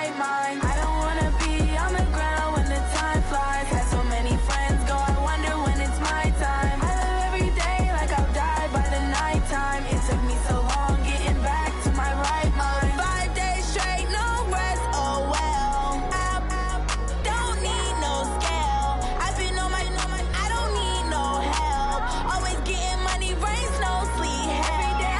right mind. I don't wanna be on the ground when the time flies. Had so many friends go, I wonder when it's my time. I live every day like I'll die by the nighttime. It took me so long getting back to my right mind. 5 days straight, no rest, oh well. I don't need no scale. I've been on my, I don't need no help. Always getting money, rain, snow, sleet, every day I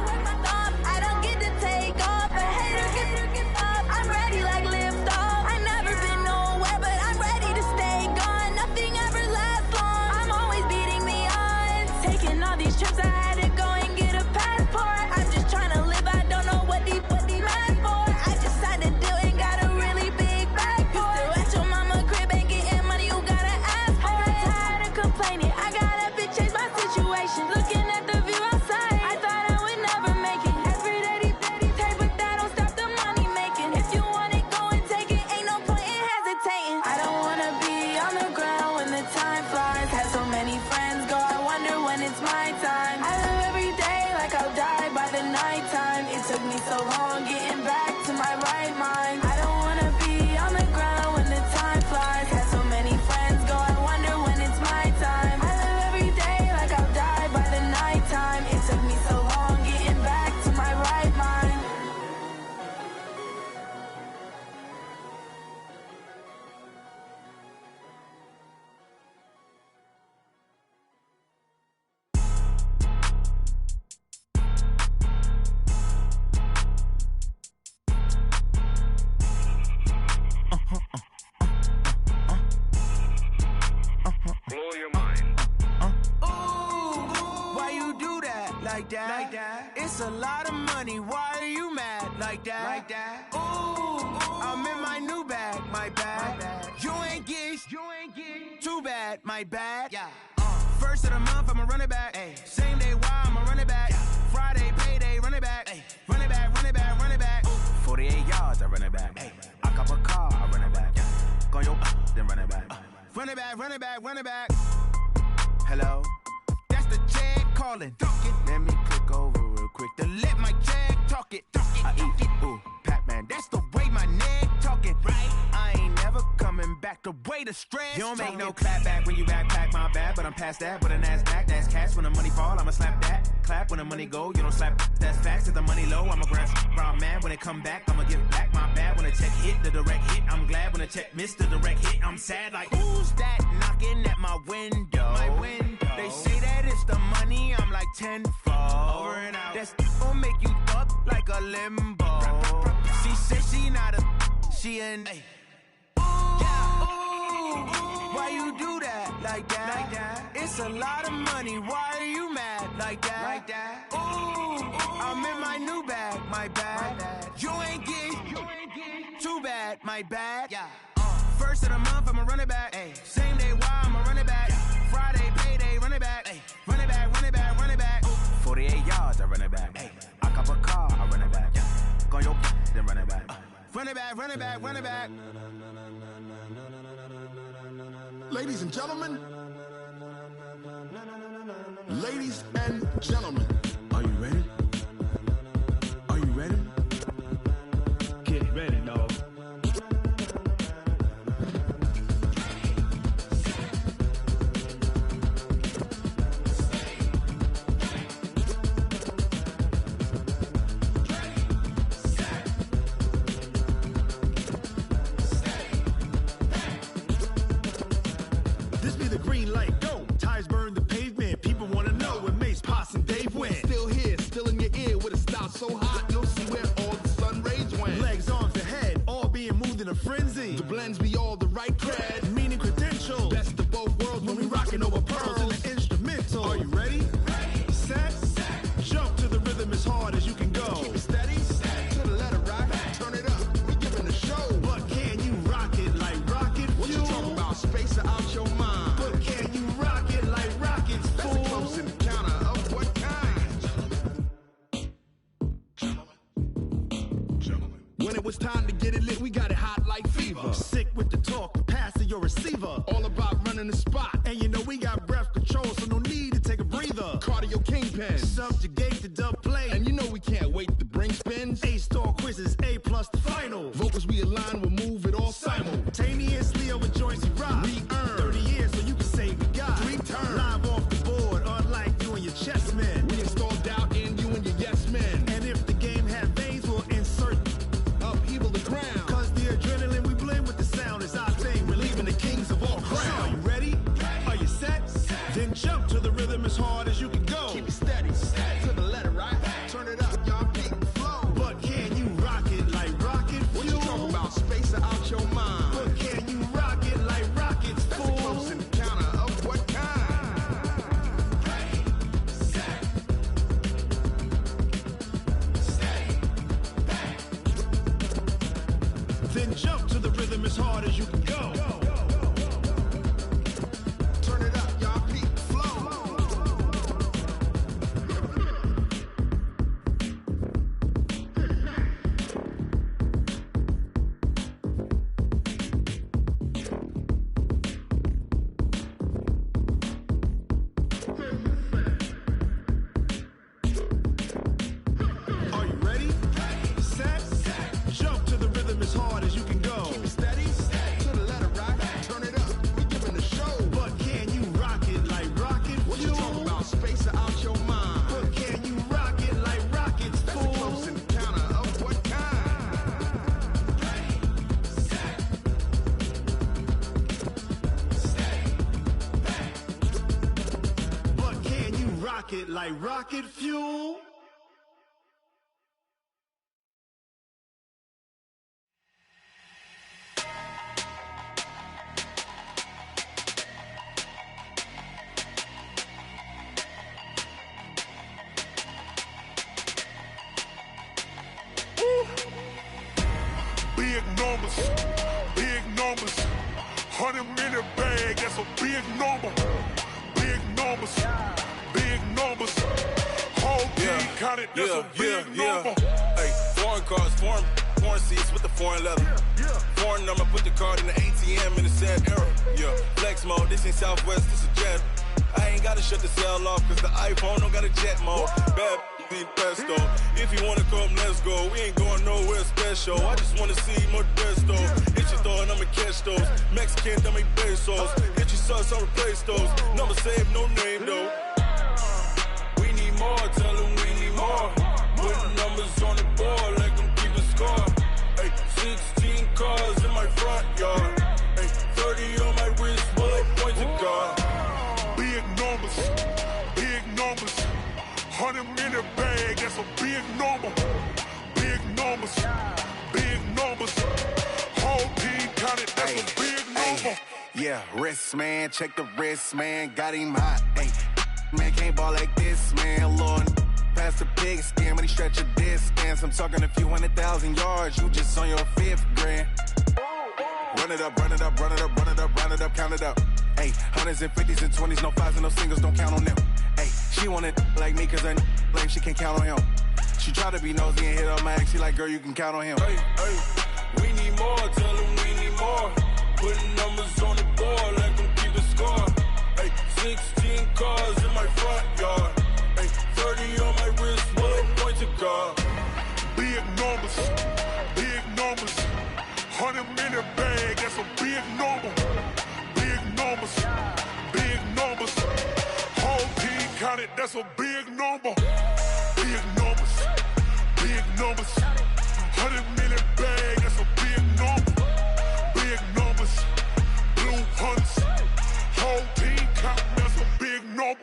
work my thumb. I don't get to take off, a hater get up. I'm ready like lift off. I never been nowhere, but I'm ready to stay gone. Nothing ever lasts long. I'm always beating the odds. Taking all these trips, I had to go and get a passport. I'm just trying to live, I don't know what these mad for. I just signed a deal and got a really big bag for it. Still at your mama crib, ain't getting money, you gotta ask for it. I'm tired of complaining, I gotta change my situation. Looking at the view outside, I thought I would never make it. Every day they take, but that don't stop the money making. If you want it, go and take it, ain't no point in hesitating. I don't wanna be on the ground when the time flies. Had so many friends go, I wonder when it's my time. I live every day like I'll die by the nighttime. It took me so long getting back to my right mind. I don't wanna be on the ground when the time flies. Had so many friends go, I wonder when it's my time. I live every day like I'll die by the nighttime. It took me so long getting back to my right mind. Blow your mind. Why you do that like that? Like that? It's a lot of money. Why are you mad like that? Like that? Ooh, I'm in my new bag, my bag. You ain't get too bad, my bad. Yeah. First of the month, I'ma run it back. Ay. Same day, why I'ma run it back. Friday, payday, run it back. Ay. Run it back, run it back, run it back. 48 yards, I run it back. Ay. I cop a car, I run it back. Go your then run it back. Run it back, run it back, run it back. Hello, that's the check calling. Let me click over real quick to let my check talk it. I eat it, ooh, Pac-Man. That's the way my neck talking. Right, I ain't never coming back. The way the stress. You don't make no clap back when you backpack, my bad. But I'm past that. With a NASDAQ, that's cash. When the money fall, I'ma slap that. Clap when the money go, you don't slap. That's facts. If the money low, I'ma grab. I'm mad when it come back, I'ma give back my bad. When the check hit, the direct hit. I'm glad when the check missed the direct hit. I'm sad like who's that knocking at my window? My window. They say that it's the money. I'm like tenfold. Over and out. That's gon' make you up like a limbo. She said she not a. She an. Ay. Why you do that like that? Like that? It's a lot of money. Why are you mad like that? Like that? Ooh, I'm in my new bag, my bag. You ain't get too bad, my bad. Yeah. First of the month, I'ma run it back. Ay. Same day, why I'ma run it back. Friday, payday, run it back. Ay. Run it back, run it back, run it back. 48 yards, I run it back. Ay. I cop a car, I run it back. Go your then run it back. Run it back, run it back, run it back. Ladies and gentlemen, ladies and gentlemen, are you ready? Are you ready? Get ready, dog. This be the green light, go. Tires burn the pavement. People wanna know where Mace, Poss, and Dave went. Still here, still in your ear with a style so hot, you'll see where all the sun rays went. Legs, arms, and head, all being moved in a frenzy. The blends be all the right cred, meaning credentials. Best of both worlds when we rockin' over pearls in the instrumental. Are you ready? Ready. Set. Jump to the rhythm as hard as you can go. Keep it steady. To the letter rock. Turn it up. We giving a show. But can you rock it like rocket fuel? What you talking about? Space or out your mind? But can you rock it like rockets, fool? That's a close encounter of what kind? Gentlemen. When it was time to get it lit, we got it hot like fever. Sick with the talk, pass to your receiver. All about running the spot. And you know we got breath control, so no need to take a breather. Cardio kingpin, subjugate the dub play. And you know we can't wait to bring spins. A-star quizzes, A+ the final. Vocals we eliminate. as hard as you can go. Turn it up, y'all peep flow. Are you ready? Set. Jump to the rhythm as hard as you can go. Keep it steady. To the letter rock. Turn it up. We giving the show. But can you rock it like rocket? What you talking about? Space out your mind. But can you rock it like rockets, fool? That's a close encounter of what kind? But can you rock it like rocket fuel? Big numbers, 100-minute bag, that's a big number. Big numbers, whole team counted, that's a big number. Hey, foreign cars, foreign seats with the foreign leather. Foreign number, put the card in the ATM in the sad era. Yeah, flex mode, this ain't Southwest, this a jet. I ain't gotta shut the cell off, cause the iPhone don't got a jet mode. Bad need pesto. If you wanna come, let's go. We ain't going nowhere special. I just wanna see Modesto. Hit your thought, I'ma catch those. Mexican, dummy pesos. Hit your sus, I'll replace those. Number saved, no name though. We need more, tell them we need more. Putting numbers on the board like I'm keeping score. Hey, 16 cars in my front yard. Hey, 30 on my wrist, bullet point to God. Big numbers, 100-minute bag, that's a big number. Big numbers, whole team counted, that's a big number. Yeah, wrist man, check the wrist man, got him hot. Ay, man can't ball like this, man. Lord, past the pig skin, but he stretch a distance. I'm talking a few 100,000 yards, you just on your 5th grand. Run it up, count it up. Ay, hundreds and 50s and 20s, no 5s and no singles, don't count on them. Ay, she want it like me, cause her lame, she can't count on him. She try to be nosy and hit up my ex, she like, girl, you can count on him. Hey, we need more, tell them we need more. Putting numbers on the board like I'm keeping score. Hey, 16 cars in my front yard. Hey, 30 on my wrist, bullet point to God. Big numbers, 100-minute bag, that's a big number. Big numbers, whole team counted, that's a big number. Big numbers, 100-minute bag, that's a big number. Big numbers, blue hunts, whole team counting, that's a big number.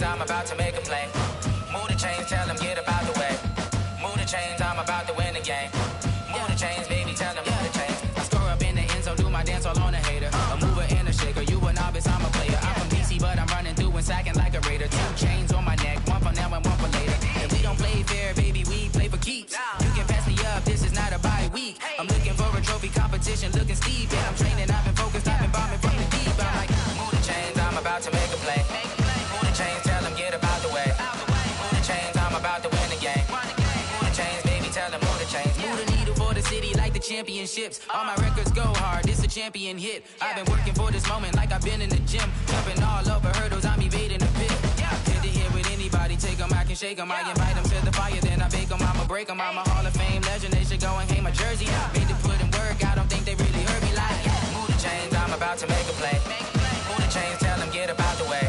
I'm about to make a play. Move the chains, tell them get up out the way. Move the chains, I'm about to win the game. Move the chains, baby, tell them move the chains. I score up in the end zone, do my dance all on a hater. A mover and a shaker, you a novice, I'm a player. I'm from DC, but I'm running through and sacking like a raider. 2 chains on my neck, one for now and one for later. And we don't play fair, baby, we play for keeps. You can pass me up, this is not a bye week. I'm looking for a trophy competition, looking steep. And I'm training, I've been focused, I've been bombing from the deep. I'm like, move the chains, I'm about to make a play. Move the chains, tell them get up out the way. Move the chains, I'm about to win the game. Move the chains, baby, tell them move the chains. Move the needle for the city like the championships. All my records go hard, this a champion hit. I've been working for this moment like I've been in the gym. Jumping all over hurdles, I'm evading the pit. Hit to hit with anybody, take them, I can shake them. I invite them to the fire, then I bake them, I'ma break them. I'm a Hall of Fame legend, they should go and hang my jersey. Made to put in work, I don't think they really heard me like. Move the chains, I'm about to make a play. Move the chains, tell them get up out the way.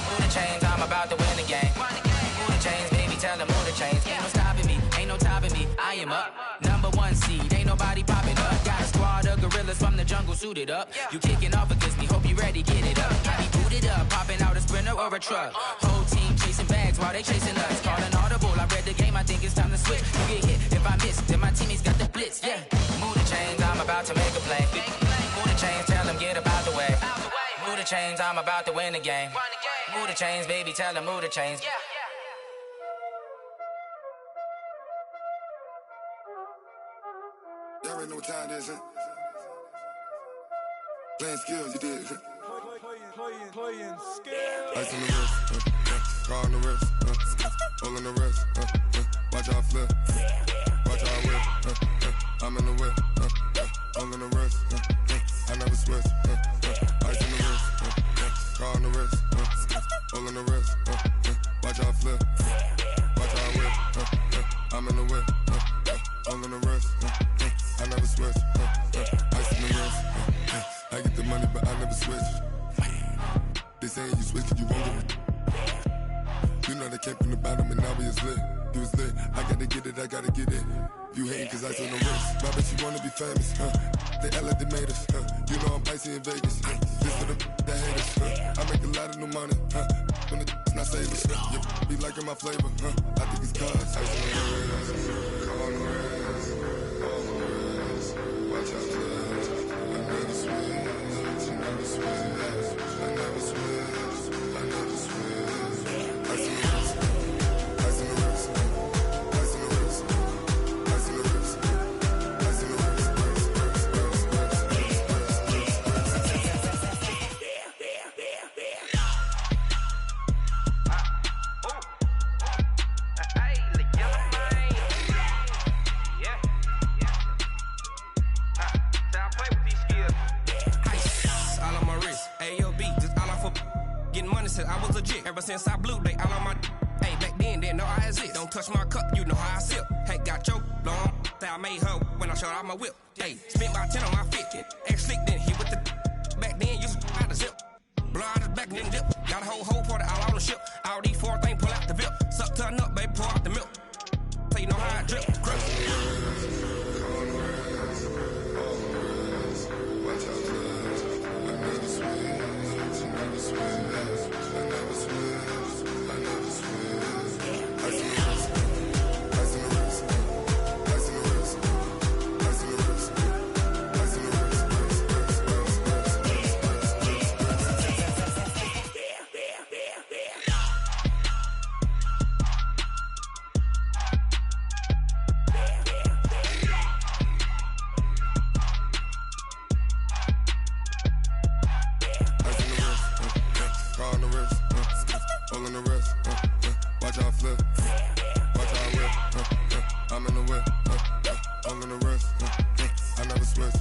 Move the chains, I'm about to win the game. Move the chains, baby, tell them move the chains. Ain't no stopping me, ain't no topping me. I am up, #1 seed, ain't nobody popping up. Got a squad of gorillas from the jungle suited up. You kicking off against me, hope you ready, get it up. I be booted up, popping out a Sprinter or a truck. Whole team chasing bags while they chasing us. Call an audible, I read the game, I think it's time to switch. You get hit if I miss, then my teammates got the blitz. Yeah, move the chains, I'm about to make a play. Move the chains, tell them get about the way. Move the chains, I'm about to win the game. Move the chains, baby, tell them move the chains. Y'all already know what time it is, huh? Playing skills, you did. Playing skills. Ice on the wrist, car on the wrist, hole in the wrist, watch how I flip, watch how I whip, I'm in the whip, hole in the wrist, I never switch, ice on the wrist, car on the wrist, hole in the wrist, watch how I flip, watch how I whip, I'm in the whip, hole in the wrist, I never switch, ice on the wrist, I get the money but I never switch. They saying you switch 'cause you won't get it. You know they came from the bottom and now we is lit. You was lit, I gotta get it, I gotta get it. You hating 'cause ice on the wrist. My bitch, you wanna be famous, They act like they made us, You know I'm icy in Vegas, This for the that hate us, I make a lot of new money, When the not savers, yeah, be liking my flavor, I think it's cause ice on the wrist, on the wrist, on the wrist. Watch out, cuz I never switch, I never switch. I never switch, I never switch. Ice in the wrist, ice in the wrist, ice in the wrist, ice in the wrist, ice in the wrist, Since I was legit, ever since I blew, they all on my. Hey, back then, didn't know I exist. Don't touch my cup, you know how I sip. Hey, got your long. That I made her when I showed out my whip. Hey, spent about 10 on my fit. X slick, then hit with the. Back then, used to out the zip. Blow out his back, then dip. Got a whole party all on the ship. All these four things, pull out the VIP. Suck, turn up, baby, pour out the milk. So you know how I drip. Crush. Watch out, cuz I never switch, I never switch. I never switch, I never switch. Ice in the wrist, ice in the wrist, ice in the wrist, ice in the wrist, ice in the wrist. Hole in the wrist, watch how I flip, watch how I whip, I'm in the whip, hole in the wrist, I never switch.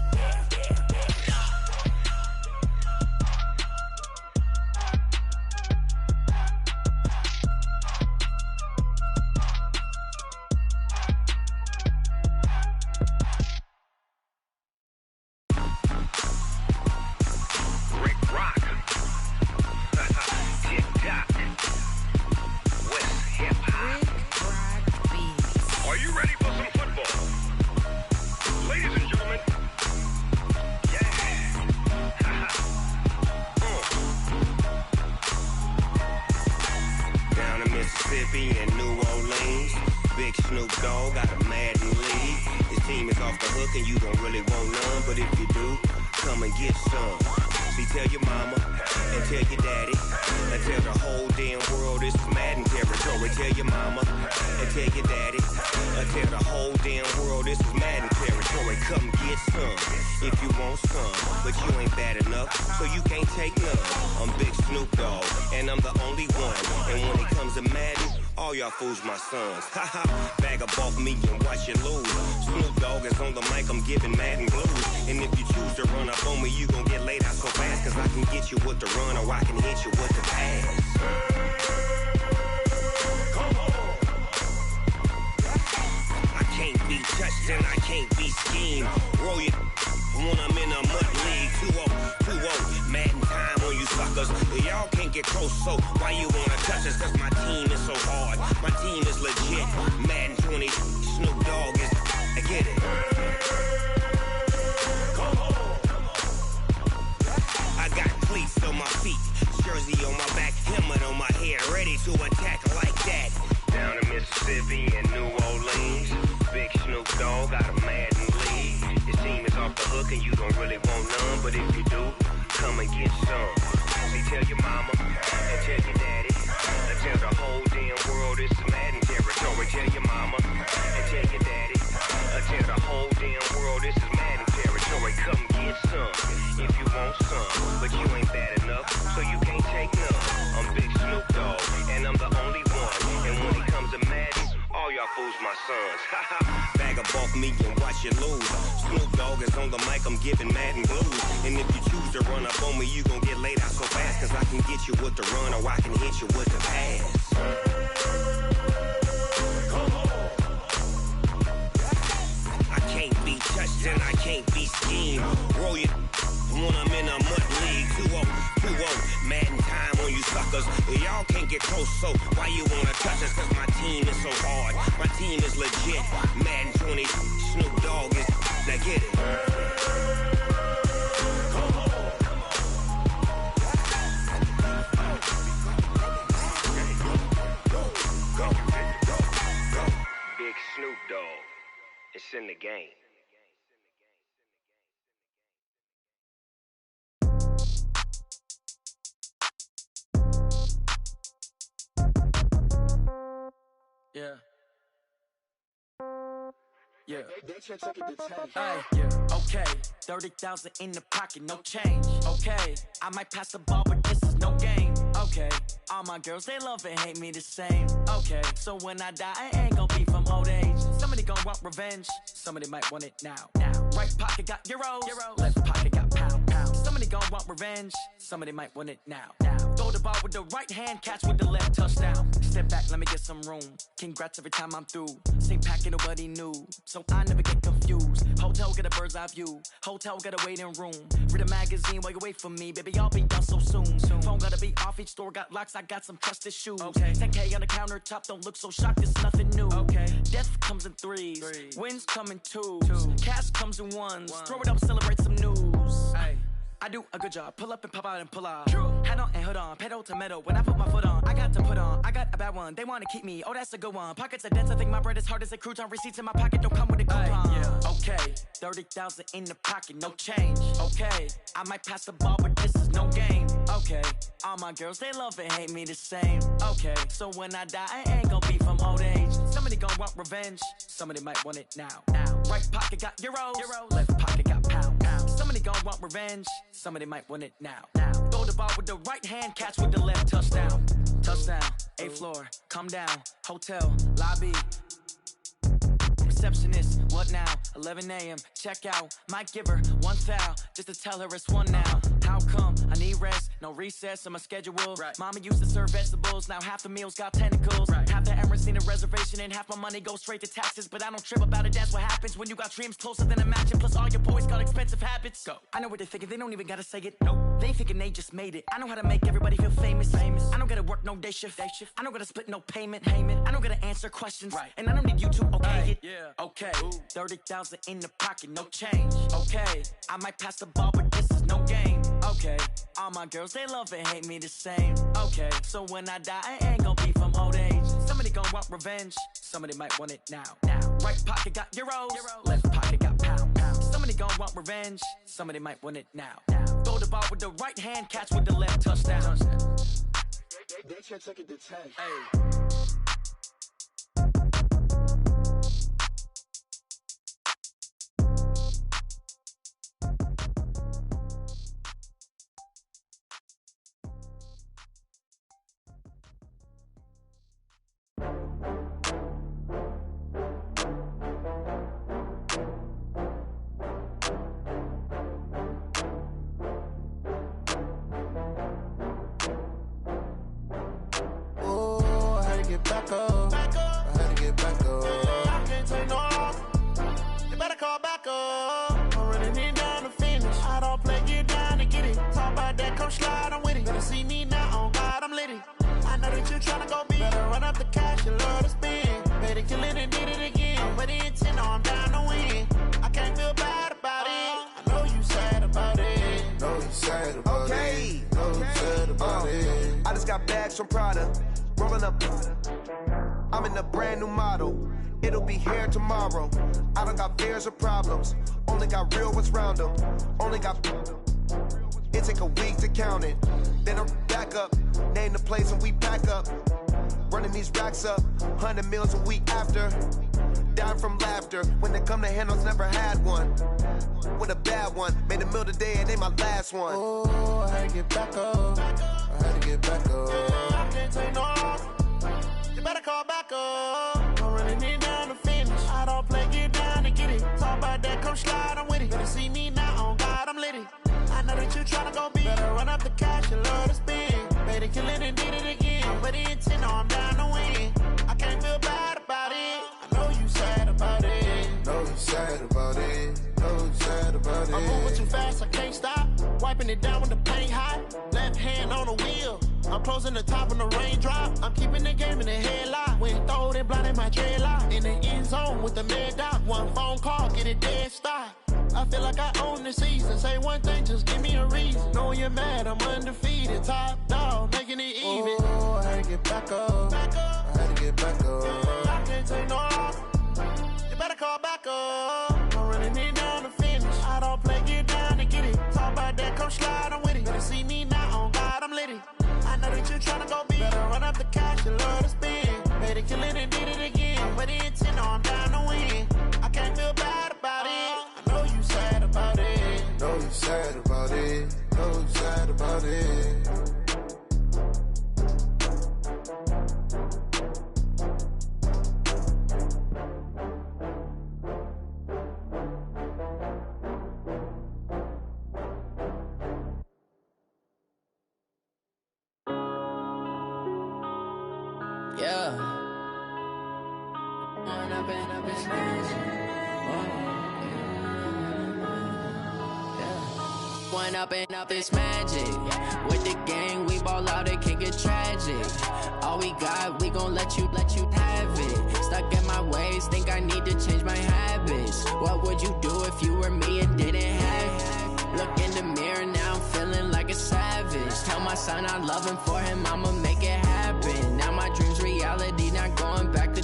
Mississippi and New Orleans. Big Snoop Dogg got a Madden league. His team is off the hook and you don't really want none, but if you do, come and get some. See, tell your mama and tell your daddy and tell the whole damn world this is Madden territory. Tell your mama and tell your daddy and tell the whole damn world this is Madden territory. Come get some if you want some, but you ain't bad enough, so you can't take none. I'm Big Snoop Dogg and I'm the only one. And when it comes to Madden, all y'all fools my sons. Haha, bag up off me and watch you lose. Snoop Dogg is on the mic, I'm giving Madden blues. And if you choose to run up on me, you gon' get laid out so fast, cause I can get you with the run or I can hit you with the pass. Come on. I can't be touched and I can't be schemed. Roll you when I'm in a mud league. 2-0, Madden time on you suckers. Y'all can't get close, so why you wanna touch us? Cause my team is so hard, my team is legit. Madden 20, Snoop Dogg is, I get it. Come on. I got cleats on my feet, jersey on my back, helmet on my head, ready to attack like that. Down in Mississippi and New Orleans, Big Snoop Dogg got a Madden league. Your team is off the hook and you don't really want none, but if you do, come and get some. See, tell your mama and tell your daddy, and tell the whole damn world it's Madden territory. Tell your mama and tell your daddy, and tell the whole damn world this is Madden territory. Come get some if you want some, but you ain't bad enough, so you can't take none. I'm Big Snoop Dogg, and I'm the only one. And when it comes to Madden, all y'all fools my sons. Bag a bulk me and watch you lose. Snoop Dogg is on the mic, I'm giving Madden blues. And if you choose to run up on me, you gon' get laid out so fast. Cause I can get you with the run or I can hit you with the pass. I can't be touched and I can't be schemed. Roll you when I'm in a mud league. 2-0, Madden time on you suckers. Y'all can't get close, so why you wanna touch us? Cause my team is so hard, my team is legit. Madden 20, Snoop Dogg is, now get it. Big Snoop Dogg, it's in the game. Yeah. Yeah. Hey, yeah. Okay. 30,000 in the pocket, no change. Okay. I might pass the ball, but this is no game. Okay. All my girls, they love and hate me the same. Okay. So when I die, I ain't gon' be from old age. Somebody gon' want revenge. Somebody might want it now. Right pocket got euros. Left pocket got pound. Somebody gon' want revenge. Somebody might want it now. Throw the ball with the right hand, catch with the left, touchdown. Step back, let me get some room. Congrats every time I'm through. Same packet, nobody knew, so I never get confused. Hotel get a bird's eye view. Hotel got a waiting room. Read a magazine while you wait for me, baby. I'll be done so soon. Phone gotta be off. Each store got locks. I got some trusted shoes. 10K on the countertop. Don't look so shocked. It's nothing new. Death comes in threes. Wins come in twos. Cash comes in ones. Throw it up, celebrate some news. I do a good job. Pull up and pop out and pull out. Hat on and hood on. Pedal to metal. When I put my foot on, I got to put on. I got a bad one. They want to keep me. Oh, that's a good one. Pockets are dense. I think my bread is hard as a crouton. Receipts in my pocket don't come with a coupon. Okay. 30,000 in the pocket. No change. Okay. I might pass the ball, but this is no game. Okay. All my girls, they love and hate me the same. Okay. So when I die, I ain't gon' be from old age. Somebody gon' want revenge. Somebody might want it now. Right pocket got euros. Left pocket got pound. Somebody gon' want revenge. Somebody might want it now. Throw the ball with the right hand, catch with the left, touchdown. Touchdown, 8th floor, come down, hotel, lobby. Receptionist, what now? 11 a.m., check out. Might give her one foul, just to tell her it's one now. How come? I need rest, no recess in my schedule. Mama used to serve vegetables, now half the meals got tentacles. Half the Emirates need a reservation and half my money goes straight to taxes. But I don't trip about it, that's what happens when you got dreams closer than a mansion. Plus all your boys got expensive habits. Go. I know what they're thinking, they don't even gotta say it. Nope. They thinking they just made it. I know how to make everybody feel famous. I don't gotta work no day shift. I don't gotta split no payment. I don't gotta answer questions. And I don't need you to okay it. Okay. 30,000 in the pocket, no change. Okay. I might pass the ball, but this is no game. Okay. All my girls, they love and hate me the same. Okay. So when I die, I ain't gon' be from old age. Somebody gon' want revenge. Somebody might want it now. Right pocket got euros. Left pocket got pound. Somebody gon' want revenge. Somebody might want it now. Throw the ball with the right hand, catch with the left, touchdown. They should take it to 10. sad about it. I just got bags from Prada, rolling up. I'm in a brand new model. It'll be here tomorrow. I don't got fears or problems. Only got real ones round them. Only got. It take a week to count it. Then I'm back up. Name the place and we pack up. Running these racks up. 100 meals a week after. Dying from laughter. When they come to handles, never had one. With a bad one. Made a meal today and ain't my last one. Oh, I had to get back up. I had to get back up. I can't take no loss. You better call back up. I'm running it down to finish. I don't play, get down to get it. Talk about that, come slide, I'm with it. Better see me now, on God, I'm lit it. I know that you tryna go big. Better run up the cash, you love to spend. Made it, kill it, and did it again. But the intent, no, I'm down to win. I can't feel bad about it. I know you sad about it. Know you sad about it. Know you sad about it. I'm moving too fast, I can't stop. Wiping it down with the paint hot. Left hand on the wheel. I'm closing the top when the raindrop. I'm keeping the game in the headlock. When throwed and blinded my dreadlock. In the end zone with the mad dot. One phone call, get it dead stop. I feel like I own the season. Say one thing, just give me a reason. Knowing you're mad, I'm undefeated. Top dog, making it even. Oh, I had to get back up. I had to get back up. I can't take no loss. You better call back up. I'm running it down to finish. I don't play, get down to get it. Talk about that, come slide, I'm with it. Better see me now, on God, I'm lit it. I know that you tryna go big. Better run up the cash, you love to spend. Made it, kill it, and did it again. But the intent, no, I'm down to win. I can't feel bad about it. I know you sad about it. Know you sad about it. Know you sad about it. Yeah. One up and up is magic. With the gang, we ball out, it can get tragic. All we got, we gon' let you have it. Stuck in my ways, think I need to change my habits. What would you do if you were me and didn't have it? Look in the mirror, now I'm feeling like a savage. Tell my son I love him, for him I'ma make it happen. Now my dream's reality, not going back to.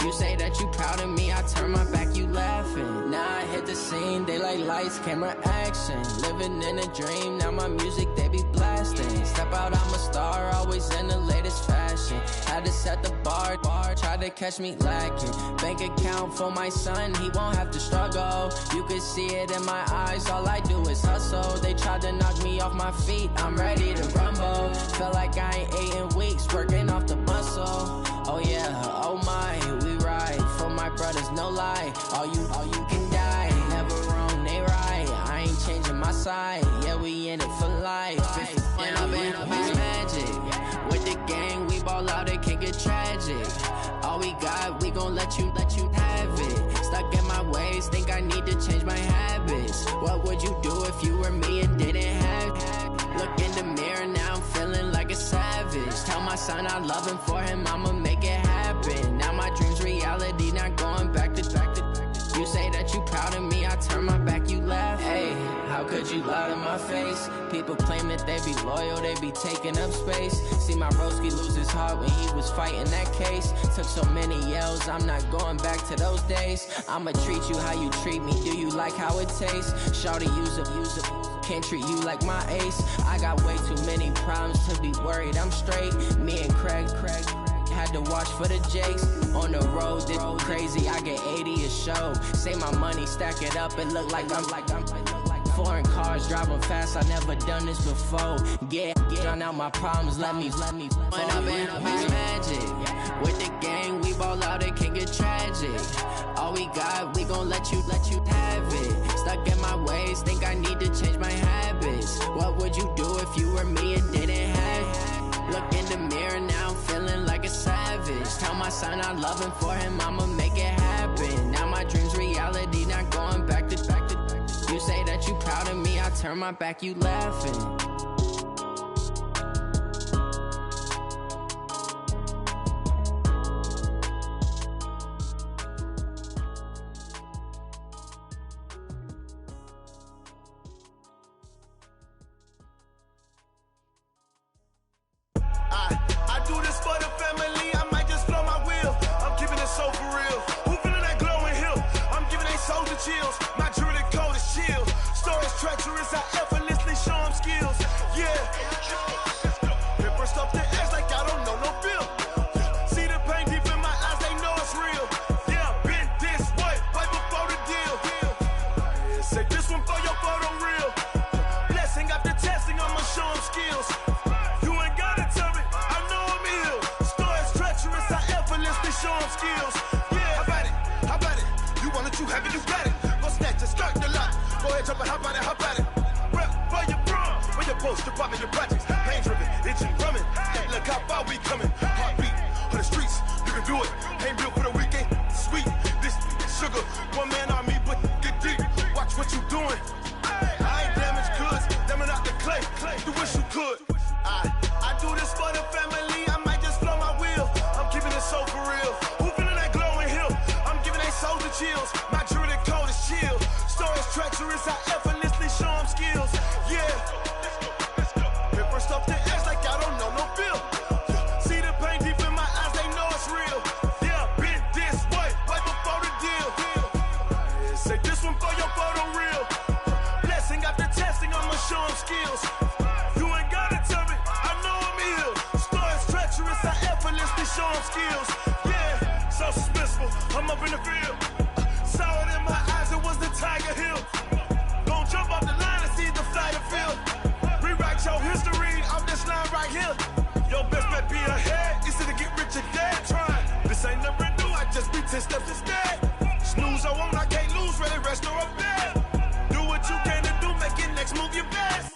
You say that you proud of me, I turn my back, you laughing. Now I hit the scene, they like lights, camera, action. Living in a dream, now my music, they be blasting. Step out, I'm a star, always in the latest fashion. Had to set the bar, try to catch me lacking. Bank account for my son, he won't have to struggle. You could see it in my eyes, all I do is hustle. They tried to knock me off my feet, I'm ready to rumble. Felt like I ain't ate in weeks, working off the muscle. Oh yeah, oh my, we ride for my brothers, no lie. All you can die, never wrong, they right. I ain't changing my side, yeah, we in it for life. When up and up is magic. With the gang, we ball out, it can get tragic. All we got, we gon' let you have it. Stuck in my ways, think I need to change my habits. What would you do if you were me and didn't have it? Look in the mirror, now I'm feeling like a savage. Tell my son I love him, for him I'ma make it happen. Now my dream's reality, not going back to. You say that you proud of me, I turn my back, you laugh. Hey, how could you lie to my face? People claim that they be loyal, they be taking up space. See my broski lose his heart when he was fighting that case. Took so many yells, I'm not going back to those days. I'ma treat you how you treat me, do you like how it tastes? Shawty, use up, can't treat you like my ace. I got way too many problems to be worried, I'm straight. Me and Craig had to watch for the Jakes. On the road, this crazy, I get 80 a show. Say my money, stack it up, it look like I'm foreign cars, driving fast, I never done this before. Get drown out my problems, let me When up and up is magic. With the gang, we ball out, it can get tragic. All we got, we gon' let you have it. Stuck in my ways, think I need to change my habits. What would you do if you were me and didn't have it? Look in the mirror, now I'm feeling like a savage. Tell my son I love him, for him I'ma make it happen. Now my dream's reality, not going back to. You say that you proud of me, I turn my back, you laughing. treacherous, I effortlessly show them skills. Yeah. Hit first off the edge like I don't know no feel. See the pain deep in my eyes, they know it's real. Yeah, been this way, right before the deal. Say this one for your photo real. Blessing after testing, I'ma show them skills. You ain't gotta tell me, I know I'm ill. Story's treacherous, I effortlessly show them skills. Yeah, how about it? You want it, you have it, you got it. Go snatch it, start the lot. Go ahead, jump it, how about it? Rep for your bro, for your poster, popping your projects. Pain driven, itching, drumming. Look how far we coming. Heartbeat for the streets, you can do it. Ain't built for the weekend, sweet. This sugar, one man army, but get deep. Watch what you doing. I ain't damaged goods, damn out the clay. You wish you could. I do this for the family. I might just blow my wheel. I'm keeping it so for real. Who feeling that glowing hill? I'm giving they souls the chills. My jewelry code is chill. Story's treacherous. I effortlessly show them skills. Yeah. Hit first off the edge like I don't know no feel. See the pain deep in my eyes. They know it's real. Yeah, been this way, right before the deal. Say this one for your photo real. Blessing after testing, I'ma show them skills. You ain't gotta tell me, I know I'm ill. Story's treacherous, I effortlessly show them skills. Yeah, so suspenseful, I'm up in the field. Saw it in my eyes, it was the Tiger Hill. Gon' jump off the line and see the flight of field. Rewrite your history off this line right here. Your best bet be ahead, easy to get rich or dead. Trying, this ain't never new, I just be 10 steps instead. Snooze I won't, I can't lose, ready, rest or up bed. Do what you can to do, make your next move your best.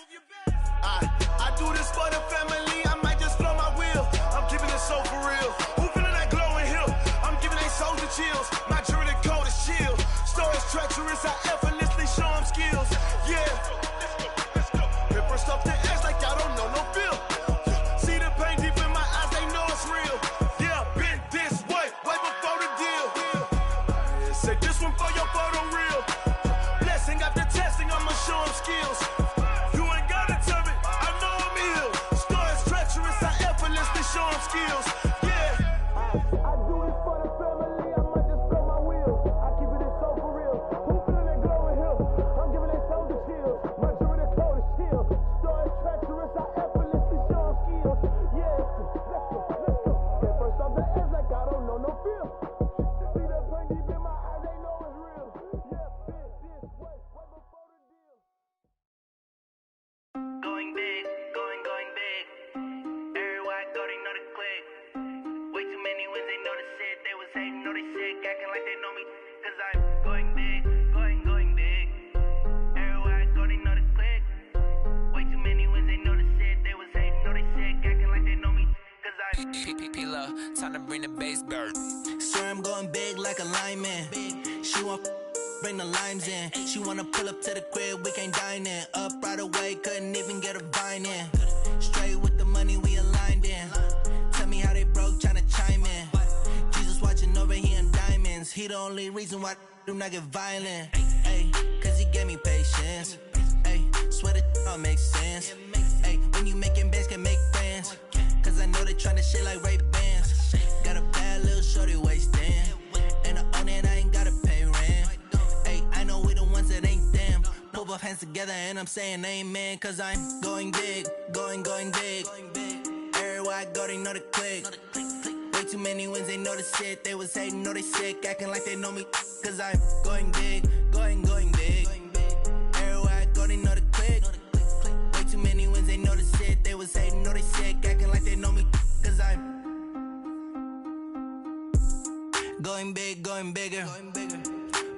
I do this for the family, I might just blow my wheel. I'm keeping it so for real. Who feeling that glowing hill? I'm giving they souls the chills. My jewelry code is chill. Story's treacherous, I effortlessly show them skills. Yeah. Hit first off the edge like I don't know no feel. See the pain deep in my eyes, they know it's real. Yeah, been this way, right before the deal. Say this one for your photo real. Blessing after testing, I'ma show them skills. You ain't gotta tell me, I know I'm ill. Story's treacherous, I effortlessly show them skills. Yeah. I do this for the family, I might just blow my wheel. I keep it so for real. Who feeling that glowing hill? I'm giving they souls the chills. My jewelry code is chill. Story's treacherous, I effortlessly show them skills. Yeah, let's go. Get first off the edge like I don't know no feel. See that pain deep in my eyes, they know it's real. Yeah, been this way, right before the deal. Going big, going big. Everywhere I go, they know the click. Way too many wins, they know the shit. They was hating, know they sick, acting like they know me. Cause I'm going big, going big. Everywhere I go, they know the click. Way too many wins, they know the shit. They was hating, know they sick, acting like they know me. Cause I'm P-P-P-Love, time to bring the bass bird. Swear I'm going big like a lineman. She want bring the limes in. She wanna pull up to the crib, we can't dine in. Up right away, couldn't even get a vine in. Straight with the money we aligned in. Tell me how they broke, tryna chime in. Jesus watching over here in diamonds. He the only reason why I do not get violent. Ay, cause he gave me patience. Ay, swear that all makes sense. Ay, when you making bands, can make friends. Cause I know they tryna shit like Ray-Bans. Got a bad little shorty wasting. And I own it, I ain't gotta pay rent. Ay, I know we the ones that ain't them. Pull both hands together and I'm saying amen. Cause I'm going big, going big. Everywhere I go, they know the click. Way too many wins, they know the shit. They was hating, know they sick, acting like they know me. Cause I'm going big, going big. Everywhere I go, they know the click. Way too many wins, they know the shit. They was hating, know they sick, acting like they know me. Cause I'm going big, going bigger.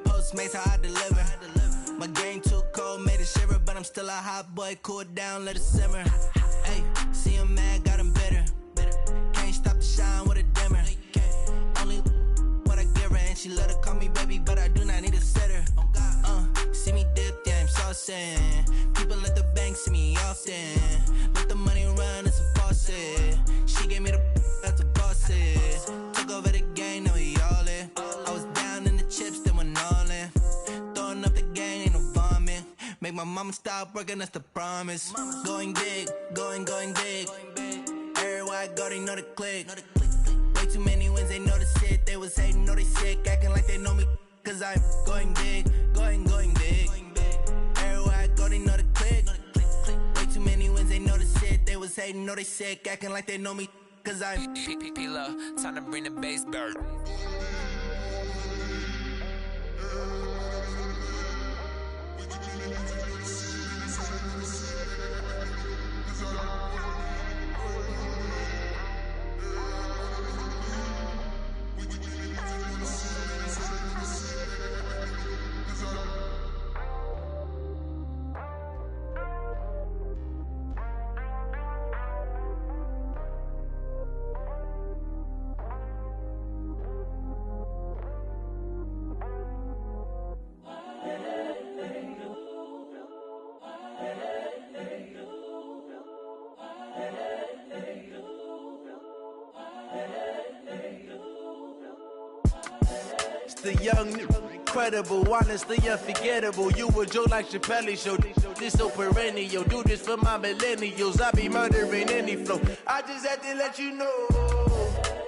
Postmates, how I deliver. My game too cold, made it shiver. But I'm still a hot boy, cool it down, let it simmer. Hey, see him mad, got him bitter. Can't stop the shine with a dimmer. Only what I give her, and she love to call me baby, but I do not need a sitter. See me dip, yeah, I'm saucing. People at the bank see me often. Let the money run, it's a faucet. She gave me the that's a bosses. Took over the game, now we all in. I was down in the chips, then went all in. Throwing up the gang, ain't no vomit. Make my mama stop working, that's the promise. Going big, going big. Everywhere I go, they know the click. Way too many wins, they know the shit. They was hating, know they sick, acting like they know me. Cause I'm going big, going big. Everywhere I go, they niggas hating, know they sick, acting like they know me, cause I'm P-P-P-Lo, time to bring the bass bird. The young, incredible, honestly unforgettable. You a joke like Chappelle Show. This so perennial. Do this for my millennials. I be murdering any flow. I just had to let you know.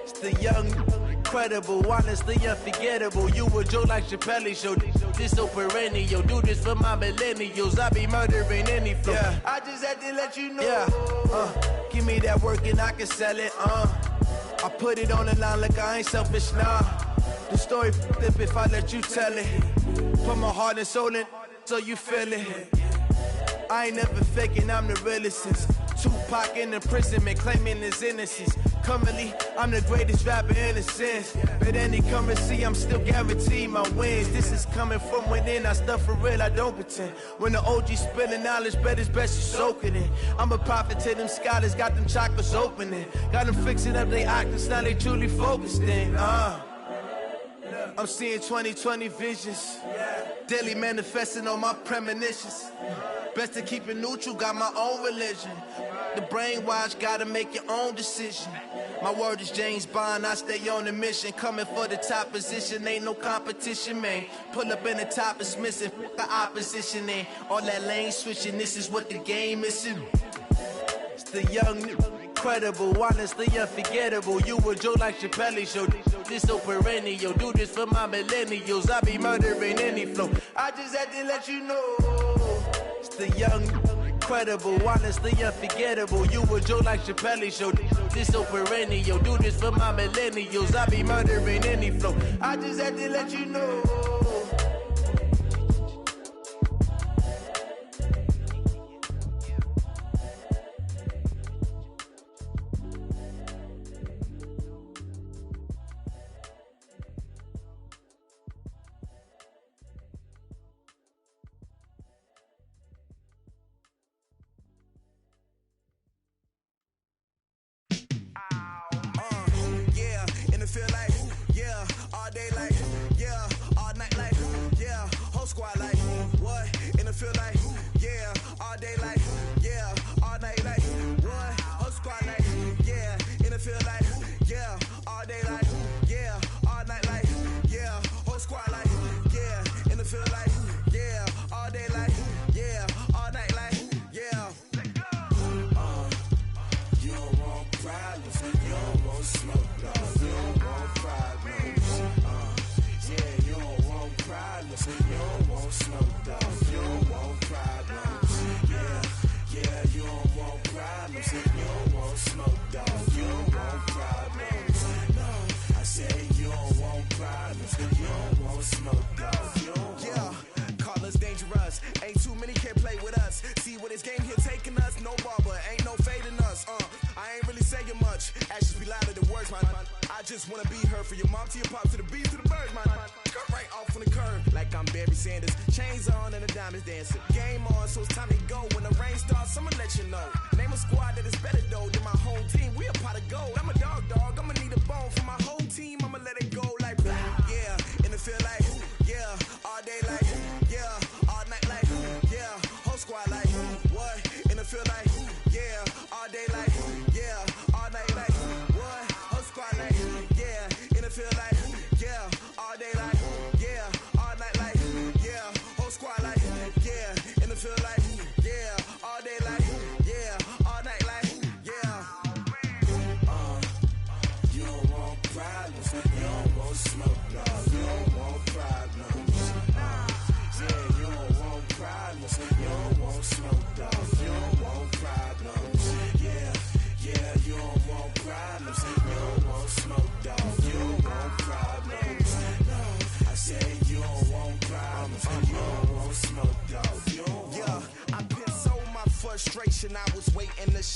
It's the young, incredible, honestly unforgettable. You a joke like Chappelle Show. This so perennial. Do this for my millennials. I be murdering any flow. Yeah. I just had to let you know. Yeah. Give me that work and I can sell it. I put it on the line like I ain't selfish, nah. The story flip if I let you tell it. Put my heart and soul in so you feel it. I ain't never faking, I'm the realest since Tupac in imprisonment, claiming his innocence. Currently, I'm the greatest rapper in a sense. But any come and see, I'm still guaranteed my wins. This is coming from within, I stuff for real, I don't pretend. When the OG spilling knowledge, bet it's best you soak it in. I'm a prophet to them scholars, got them chakras opening. Got them fixing up their octaves, now they truly focused in. I'm seeing 2020 visions, daily manifesting on my premonitions. Best to keep it neutral, got my own religion. The brainwash, gotta make your own decision. My word is James Bond, I stay on the mission. Coming for the top position, ain't no competition, man. Pull up in the top, it's missing, the opposition ain't. All that lane switching, this is what the game is. It's the young, incredible, honestly unforgettable. You a joke like Chappelle Show. This so perennial. Do this for my millennials. I be murdering any flow. I just had to let you know. It's the young, incredible, honestly unforgettable. You a joke like Chappelle Show. This so perennial. Do this for my millennials. I be murdering any flow. I just had to let you know. Feel like, yeah, all day like, yeah, all night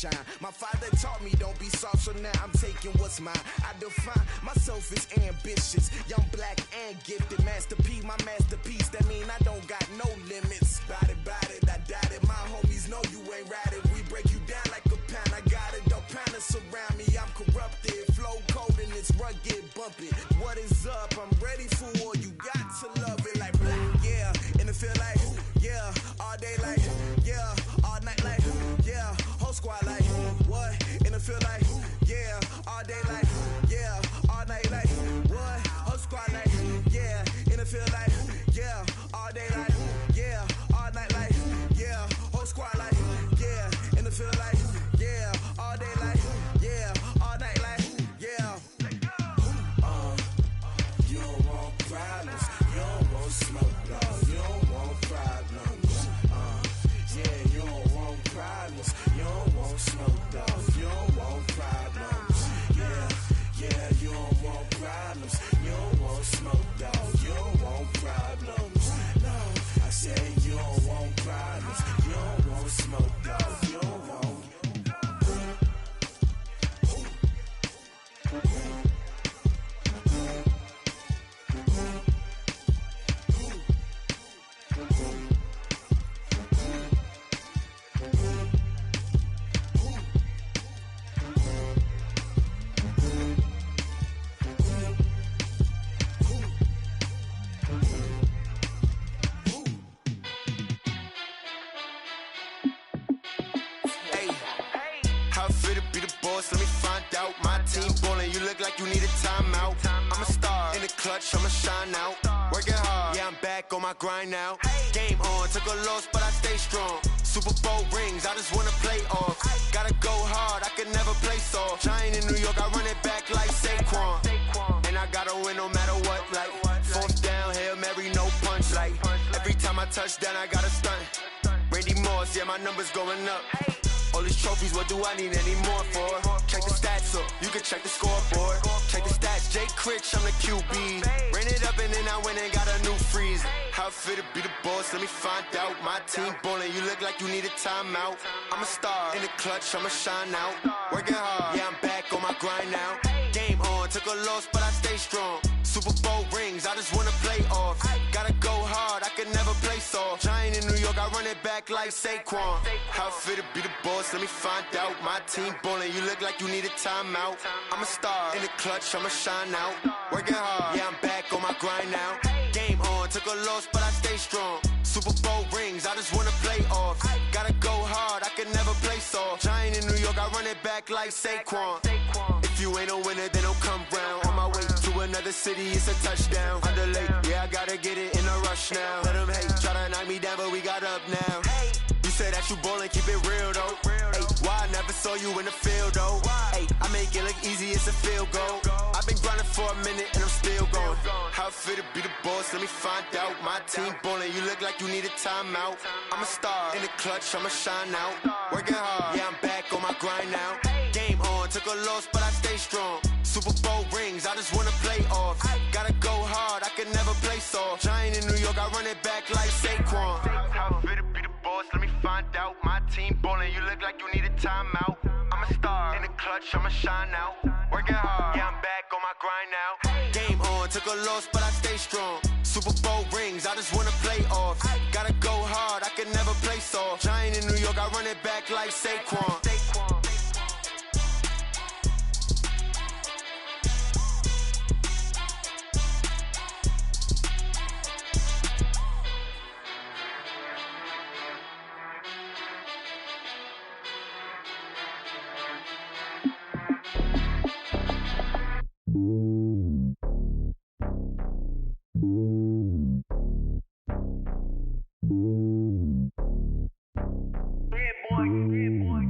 shine. My father taught me don't be soft, so now I'm taking what's mine. I define myself as ambitious, young, black, and gifted. Master P, my masterpiece, that mean I don't got no limits. Bout it, I doubt it. My homies know you ain't ratted. We break you down like a pound. I got it, don't pound us around me. I'm corrupted, flow cold and it's rugged, bumpy. What is up? I'm ready for war. You got to love it like black, yeah. And it feel like, yeah. All day like, yeah. All night like, yeah. Whole squad like, what? And it feel like, yeah. All day like, yeah. All night like, what? Whole squad like, yeah. And it feel like, yeah. All day like, yeah. All night like, yeah. Whole squad like, yeah. And it feel like, yeah. All day like, yeah. All night like, yeah. You don't want problems. You don't want smoke, dog. You don't want problems. Yeah, you don't want problems. You don't want smoke, dog. You don't want problems. Yeah, you don't want problems. You don't want smoke, dog. You don't want problems. No, I said you don't want problems. You don't want smoke, dog. You don't want. How fit to be the boss? Let me find out. My team ballin', you look like you need a timeout. I'm a star in the clutch, I'ma shine out. Working hard, yeah, I'm back on my grind now. Game on, took a loss, but I stay strong. Super Bowl rings, I just wanna play off. Gotta go hard, I could never play soft. Giant in New York, I run it back like Saquon. And I gotta win no matter what, like fourth down, Hail Mary, no punch. Like every time I touch down, I gotta stunt. Randy Moss, yeah, my numbers going up. All these trophies, what do I need any more for? Check the stats up, you can check the scoreboard. Check the stats, Jake Critch, I'm the QB. Ran it up and then I went and got a new freeze. How fit to be the boss, let me find out. My team ballin', you look like you need a timeout. I'm a star in the clutch, I'ma shine out. Working hard, yeah, I'm back on my grind now. Game on, took a loss, but I stay strong. Super Bowl rings, I just wanna play off. Gotta go hard, I could never play soft. Giant in New York, I run it back like Saquon. How fit to be the boss, let me find out. My team ballin', you look like you need a timeout. I'm a star in the clutch, I'ma shine out. Working hard, yeah, I'm back on my grind now. Game on, took a loss, but I stay strong. Super Bowl rings, I just wanna play off. Gotta go hard, I could never play soft. Giant in New York, I run it back like Saquon. If you ain't a winner, then don't come round. On my way to another city, it's a touchdown. Underlay, yeah, I gotta get it in a rush now. Let them hate, try to knock me down, but we got up now. You say that you ballin', keep it real though. Hey, why I never saw you in the field though? Hey, I make it look easy, it's a field goal. I've been grinding for a minute and I'm still going. How fit to be the boss, let me find out. My team ballin', you look like you need a timeout. I'm a star in the clutch, I'ma shine out. Working hard, yeah, I'm back on my grind now. Game on, took a loss, but I stay strong. Super Bowl rings, I just wanna play off. Gotta go hard, I could never play soft. Giant in New York, I run it back like Saquon. How fit to be the boss, let me find out. My team ballin', you look like you need a timeout. I'm a star in the clutch, I'ma shine out. Working hard, yeah, I'm back on my grind now. Game on, took a loss, but I stay strong. Super Bowl rings, I just wanna play off. Gotta go hard, I could never play soft. Giant in New York, I run it back like Saquon.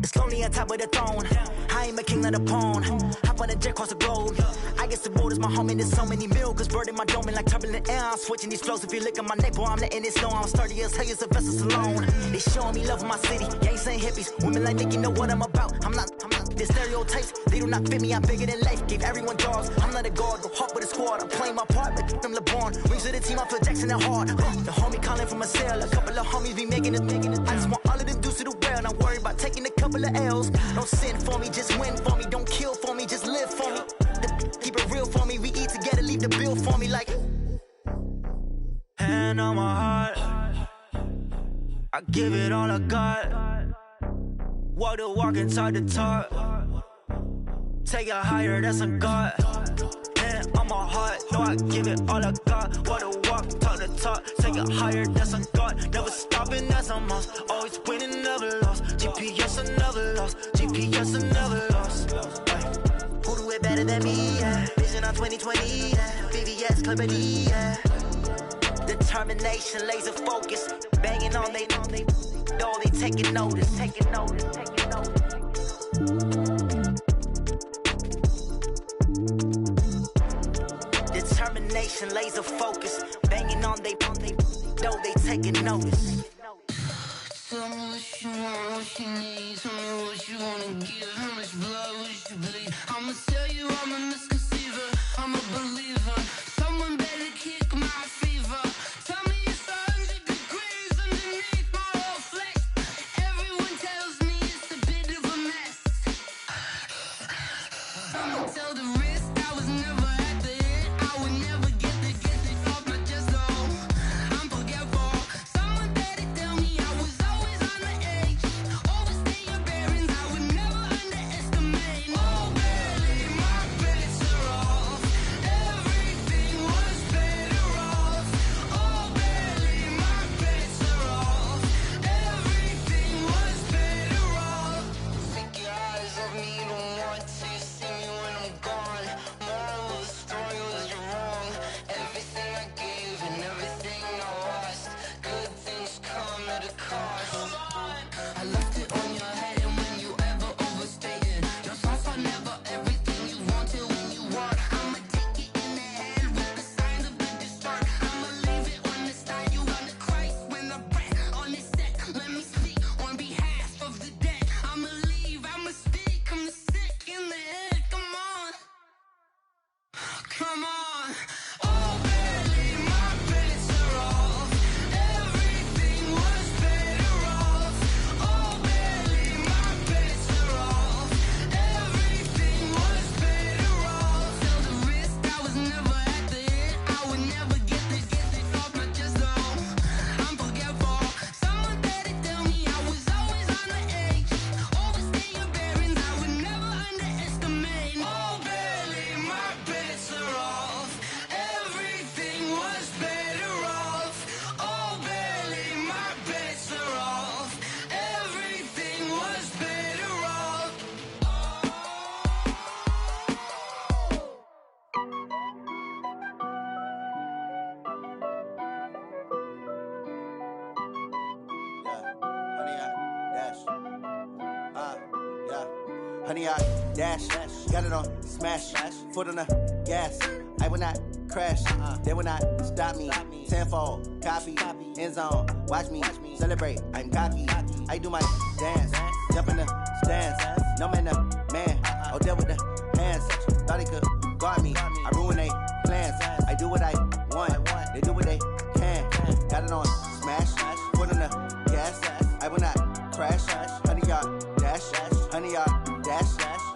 It's lonely on top of the throne. I ain't a king, not a pawn. Hop on a jet across the globe. I guess the road is my home and there's so many miracles burning my dome like turbulent air. I'm switching these flows. If you look at my neck, boy, I'm letting it snow. I'm sturdy as hell, as a vessel alone. They showing me love in my city. Gangs ain't hippies. Women like Nicky know what I'm about. I'm not the stereotypes. They do not fit me. I'm bigger than life. Gave everyone jobs. I'm not a guard. Go hard with a squad. I'm playing my part, but I'm LeBron. Rings to the team. I feel Jackson and hard. The homie calling from a cell. A couple of homies be making it. I just want all of them dudes to the well. Not worried about taking a couple of L's. Don't sin for me, just win for me. Don't kill for me, just live for me. Keep it real for me. We eat together, leave the bill for me like. Hand on my heart, I give it all I got. Walk the walk and talk the talk. Take it higher, that's a God. Hand on my heart, no, I give it all I got. Walk the walk, talk the talk. Take it higher, that's a God. Never stopping, that's a must. Always winning, never lost. GPS, I never lost. GPS, I never lost. Who do it better than me? Yeah. Vision on 2020. Yeah. VVS, Clarity. Yeah. Determination, laser focus. Banging on they know they taking notice. Taking notice. Taking notice. Determination, laser focus. Banging on they know they taking notice. Tell me what you want, what you need. Tell me what you wanna give. How much blood would you bleed? I'ma tell you I'm a misconceiver. I'm a believer. Someone better kick my fever. Tell me it's 100 degrees underneath my whole flesh. Everyone tells me it's a bit of a mess. I'ma tell the risk I was never at the end. I would never get it off my chest, though. I'm forgetful. Someone better tell me I was always on the edge. Overstay your bearings, I would never underestimate. Oh, barely, my bets are off. Everything was better off. Oh, barely, my bets are off. Everything was better off. Take your eyes off me, don't want to see me when I'm gone. Moral of the story was you're wrong. Everything I gave and everything I lost. Good things come at a cost. I left it on your head, and when you ever overstay it, your thoughts are never everything you wanted when you want. I'ma take it in the head with the signs of the distort. I'ma leave it on the side. You gonna Christ when the breath on this set. Let me speak on behalf of the dead. I'ma leave, I'ma speak. I'm the sick in the head. Come on, come on. Oh, barely, my bets are off. Everything was better off. Oh, barely, my bets are off. Everything was better off. Tell the risk I was never at the end. I would never get it off my chest, though. I'm forgetful. Someone better tell me I was always on the edge. Overstay your bearings, I would never underestimate. Oh, barely, my bets are off. Everything was better off. Oh, barely, my bets are off. Everything was better off. Honey, I dash, got it on smash, foot on the gas. I will not crash, they will not stop me. Tenfold, copy, end zone, watch me celebrate. I'm cocky, I do my dance, jump in the stands. No man, the man, oh, deal with the hands. Thought he could guard me, I ruin they plans. I do what I want, they do what they can. Got it on smash, foot on the gas. I will not crash, honey, y'all dash, honey, y'all dash,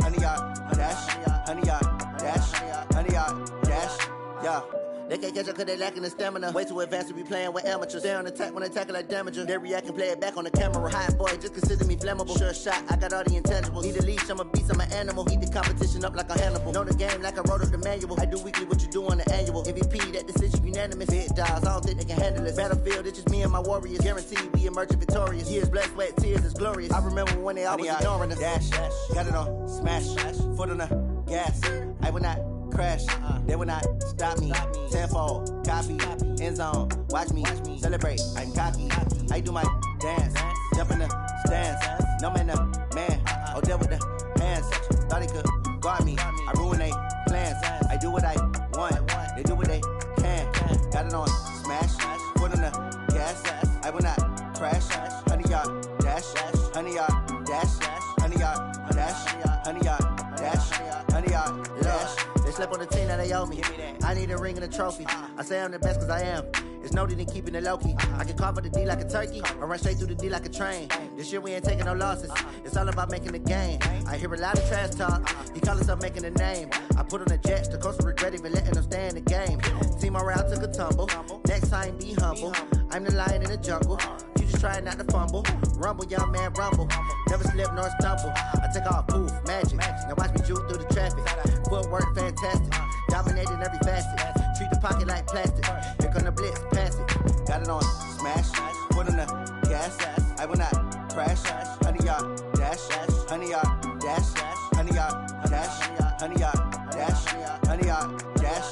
honey, y'all dash, honey, y'all dash, honey, y'all dash, yeah. They can't catch up cause they lacking the stamina. Way too advanced to be playing with amateurs. They on attack when they tackle like damager. They react and play it back on the camera. Hot boy, just consider me flammable. Sure shot, I got all the intangibles. Need a leash, I'm a beast, I'm an animal. Heat the competition up like a Hannibal. Know the game like I wrote up the manual. I do weekly what you do on the annual. MVP, that decision unanimous. Big dogs, I don't think they can handle it. Battlefield, it's just me and my warriors. Guaranteed we emerging victorious. Years, blood, sweat, tears, it's glorious. I remember when they always ignoring us. Dash, got it on smash, foot on the gas. I will not crash, they will not stop me. Tenfold, copy, end zone, watch me celebrate. I'm cocky, I do my dance, jump in the stands. No man, the man, oh, deal with the hands. Thought he could guard me, I ruin they plans. I do what I want, they do what they can. Got it on smash, foot on the gas. I will not crash, honey, y'all dash, honey, y'all dash, honey, y'all dash, honey, y'all dash, honey, y'all dash. They slept on the team that they owe me. I need a ring and a trophy. I say I'm the best cause I am. It's no need in keeping it low-key. I can carve up the D like a turkey, or run straight through the D like a train. This year we ain't taking no losses. It's all about making the game. I hear a lot of trash talk. He call himself making a name. I put on the jets, the coast will regret even letting them stay in the game. Team morale took a tumble. Next time be humble. I'm the lion in the jungle. You just trying not to fumble. Rumble, young man, rumble. Never slip nor stumble. I take off, poof, magic. Now watch me juke through the traffic. Footwork fantastic. Dominating every facet. Treat the pocket like plastic. Here come the blitz, pass it. Got it on smash. Put on the gas. I will not crash. Honey yard dash. Honey yard dash. Honey yard dash. Honey yard dash. Honey yard dash.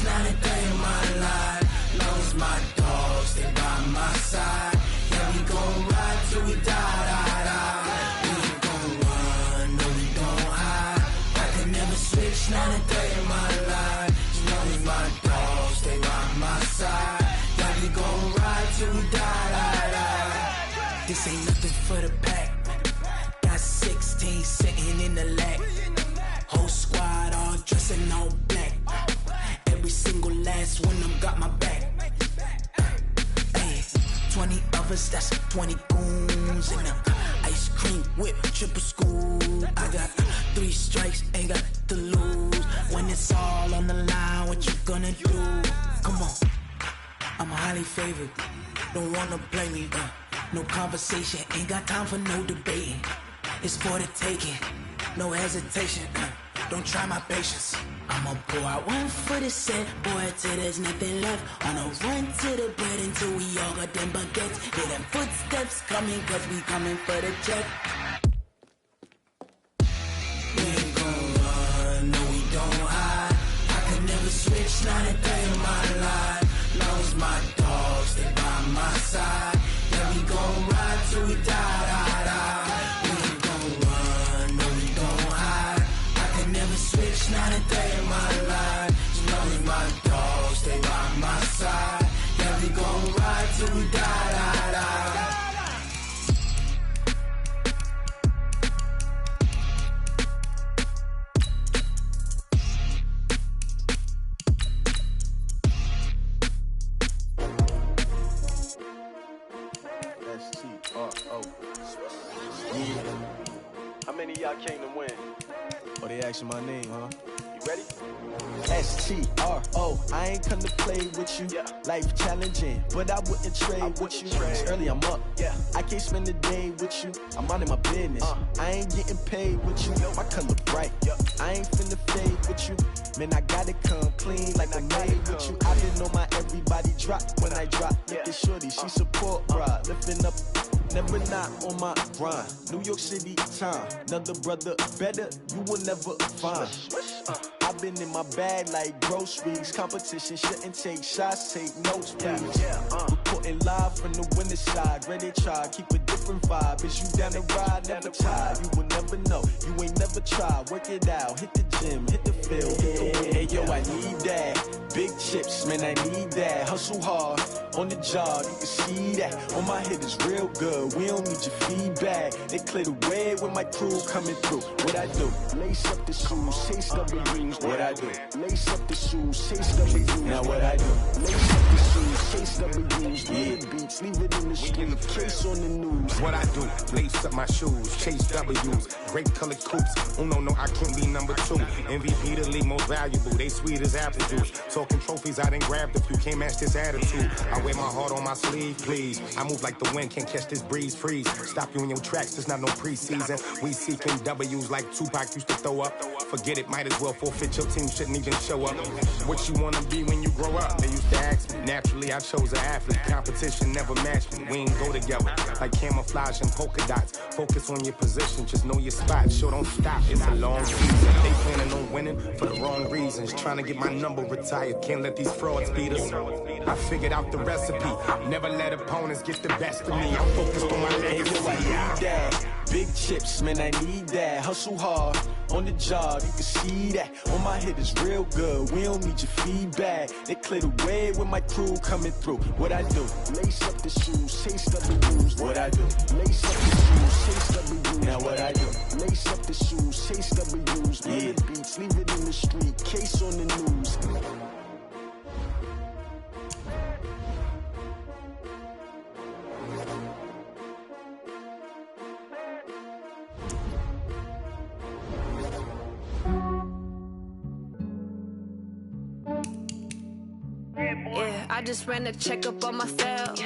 Not a day in my life. Lost my dogs, they by my side. Yeah, we gon' ride till we die. We ain't gon' run, no, we don't hide. I can never switch, not a day in my life. Lost my dogs, they by my side. Yeah, we gon' ride till we die. This ain't nothing for the pack. Got 16 sitting in the lap. Whole squad all dressing all black. Every single last one of them got my back. Hey, 20 of us, that's 20 goons. And ice cream whip, triple school. I got 3 strikes, ain't got to lose. When it's all on the line, what you gonna do? Come on, I'm highly favored. Don't wanna blame me, no conversation, ain't got time for no debating. It's for the taking, no hesitation. Don't try my patience. I'ma pour out one for the set, boy, till there's nothing left. On a run to the bread until we all got them baguettes. Hear them footsteps coming, cause we coming for the check. We ain't gon' run, no, we don't hide. I can never switch, not a day in my life. Lost my dogs, they by my side. Yeah, we gon' ride till we die. We ain't gon' run, no, we don't hide. I can never switch, not a day in my life. Lost my dogs, they by my side. Yeah, we gon' ride till we die. How many of y'all came to win? Oh, they asking my name, huh? You ready? S-T-R-O, I ain't come to play with you. Life challenging, but I wouldn't trade with you. It's early, I'm up. I can't spend the day with you. I'm minding my business. I ain't getting paid with you. My color bright. I ain't finna fade with you. Man, I gotta come clean like I made with you. I didn't know my everybody drop when I drop. Look at shorty, she support, bruh. Lifting up, never not on my grind. New York City time, another brother better, you will never find. I've been in my bag like groceries. Competition shouldn't take shots, take notes, please. Reporting live from the winter side. Ready to try, keep a different vibe. Is you down the ride, never tired. You will never know, you ain't never tried. Work it out, hit the gym, hit the field, hit the wheel. Hey yo, I need that. Big chips, man, I need that. Hustle hard, on the job, you can see that. On my head is real good, we don't need your feedback. They clear the way with my crew coming through. What I do? Lace up the shoes, chase up the rings. What I do? Lace up the shoes, chase up the rings. Now what I do? Lace up the shoes, chase up the rings. Yeah, beats, leave it in the street, case on the news. What I do? Lace up my shoes, chase W's. Great colored coops. Oh no, I can't be number 2. MVP the league most valuable. They sweet as apple juice. Talking trophies, I done grabbed a few. Can't match this attitude. I wear my heart on my sleeve, please. I move like the wind, can't catch this breeze. Freeze. Stop you in your tracks, there's not no preseason. We seeking W's like Tupac used to throw up. Forget it, might as well forfeit. Your team shouldn't even show up. What you wanna be when you grow up? They used to ask me. Naturally, I chose an athlete. Competition never matched me. We ain't go together like camouflage and polka dots. Focus on your position, just know your spot, sure don't stop, it's a long season. They planning on winning for the wrong reasons. Trying to get my number retired, can't let these frauds beat us. I figured out the recipe, never let opponents get the best of me. I'm focused on my legacy. I need that. Big chips, man, I need that. Hustle hard, on the job, you can see that. On my head is real good, we don't need your feedback. They clear the way with my crew coming through. What I do? Lace up the shoes, taste up the rules. What I do? Lace up the shoes, taste up the rules. Now what I do? Lace up the shoes, taste up the rules. Yeah. The beats, leave it in the street, case on the news. Yeah, I just ran a checkup on myself.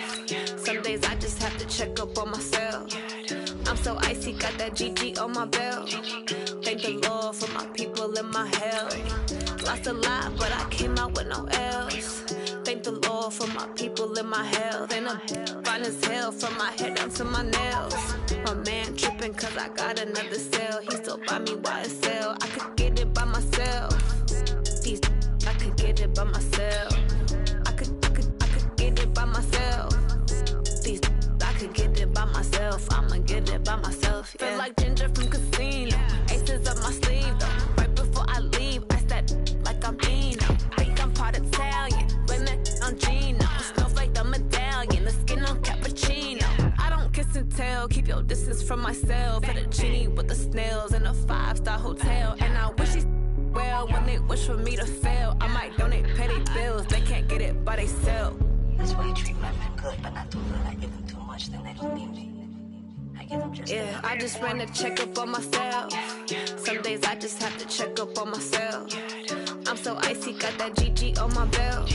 Some days I just have to check up on myself. I'm so icy, got that GG on my belt. Thank the Lord for my people in my health. Lost a lot, but I came out with no L's. Thank the Lord for my people in my health. And I'm fine as hell from my head down to my nails. My man tripping cause I got another cell. He still buy me YSL. I could get it by myself. I could get it by myself. I could get it by myself. I could get it by myself. I'ma get it by myself. Yeah. Feel like Ginger from Casino. Aces up my sleeve though. Right before I leave, I step like I'm Dino. Think I'm part Italian. Blame that on Gino. Snowflake the medallion. The skin on cappuccino. I don't kiss and tell. Keep your distance from myself. At a genie with the snails in a 5-star hotel. And I wish he well when they wish for me to fail. I might donate petty bills. They can't get it by they sell. That's why you treat women good, but not too good. I give them too much, then they don't need me. I give them just yeah, I just ran a checkup on myself. Some days I just have to check up on myself. I'm so icy, got that GG on my belt.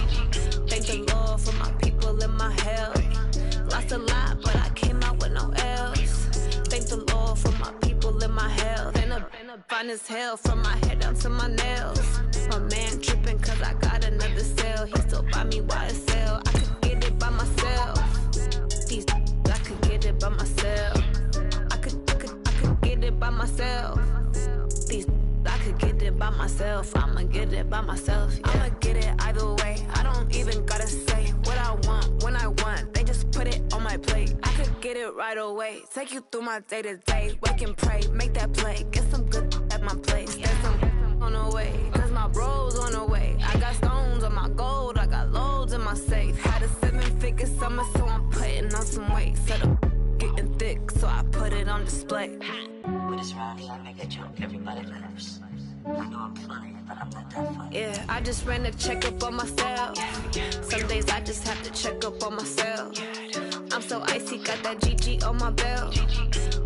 Thank the Lord for my people in my health. Lost a lot, but I came out with no L's. Thank the Lord for my people in my health. And I'm fine as hell from my head down to my nails. My man tripping cause I got another cell. He still buy me YSL. I could get it by myself. I could get it by myself. I could get it by myself. I could get it by myself. I'ma get it by myself. Yeah. I'ma get it either way. I don't even gotta say what I want when I want. They just put it on my plate. I could get it right away. Take you through my day to day. Wake and pray, make that play. Get some good at my place. There's some on the way. Cause my bro's on the way. I got stones on my gold. I got loads in my safe. Had a 7-figure summer, so I'm putting on some weight. Set up getting thick, so I put it on display. With this round, I make a joke, everybody laughs. I know I'm funny, but I'm not that funny. Yeah, I just ran a checkup on myself. Some days I just have to check up on myself. I'm so icy, got that GG on my belt.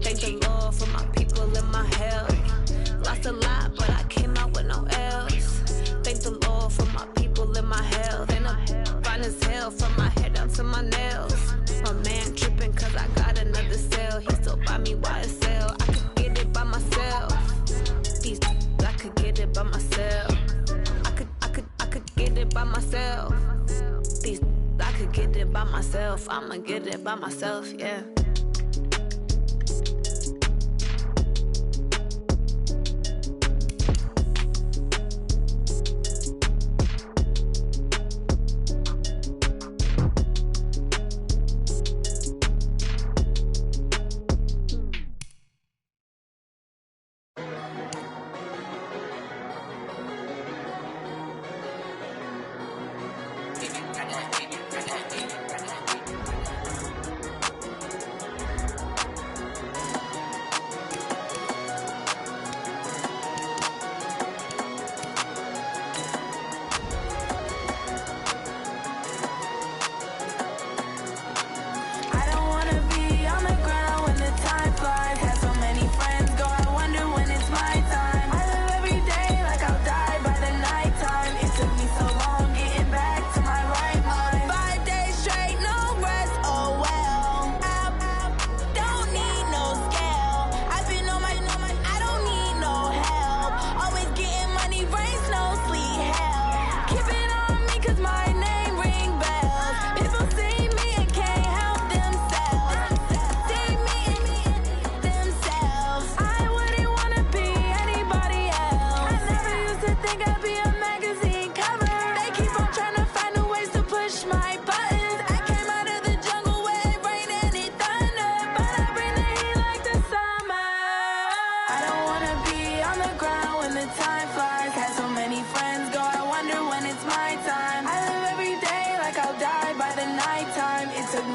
Thank the Lord for my people in my health. Lost a lot, but I came out with no L's. Thank the Lord for my people in my health. And I'm fine as hell from my head down to my nails. My man tripping cause I got another cell. He still buy me YSL. I could get it by myself. I could get it by myself. I could get it by myself. I could get it by myself. I'ma get it by myself, yeah. Took me so long getting back to my right mind.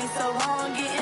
me so long getting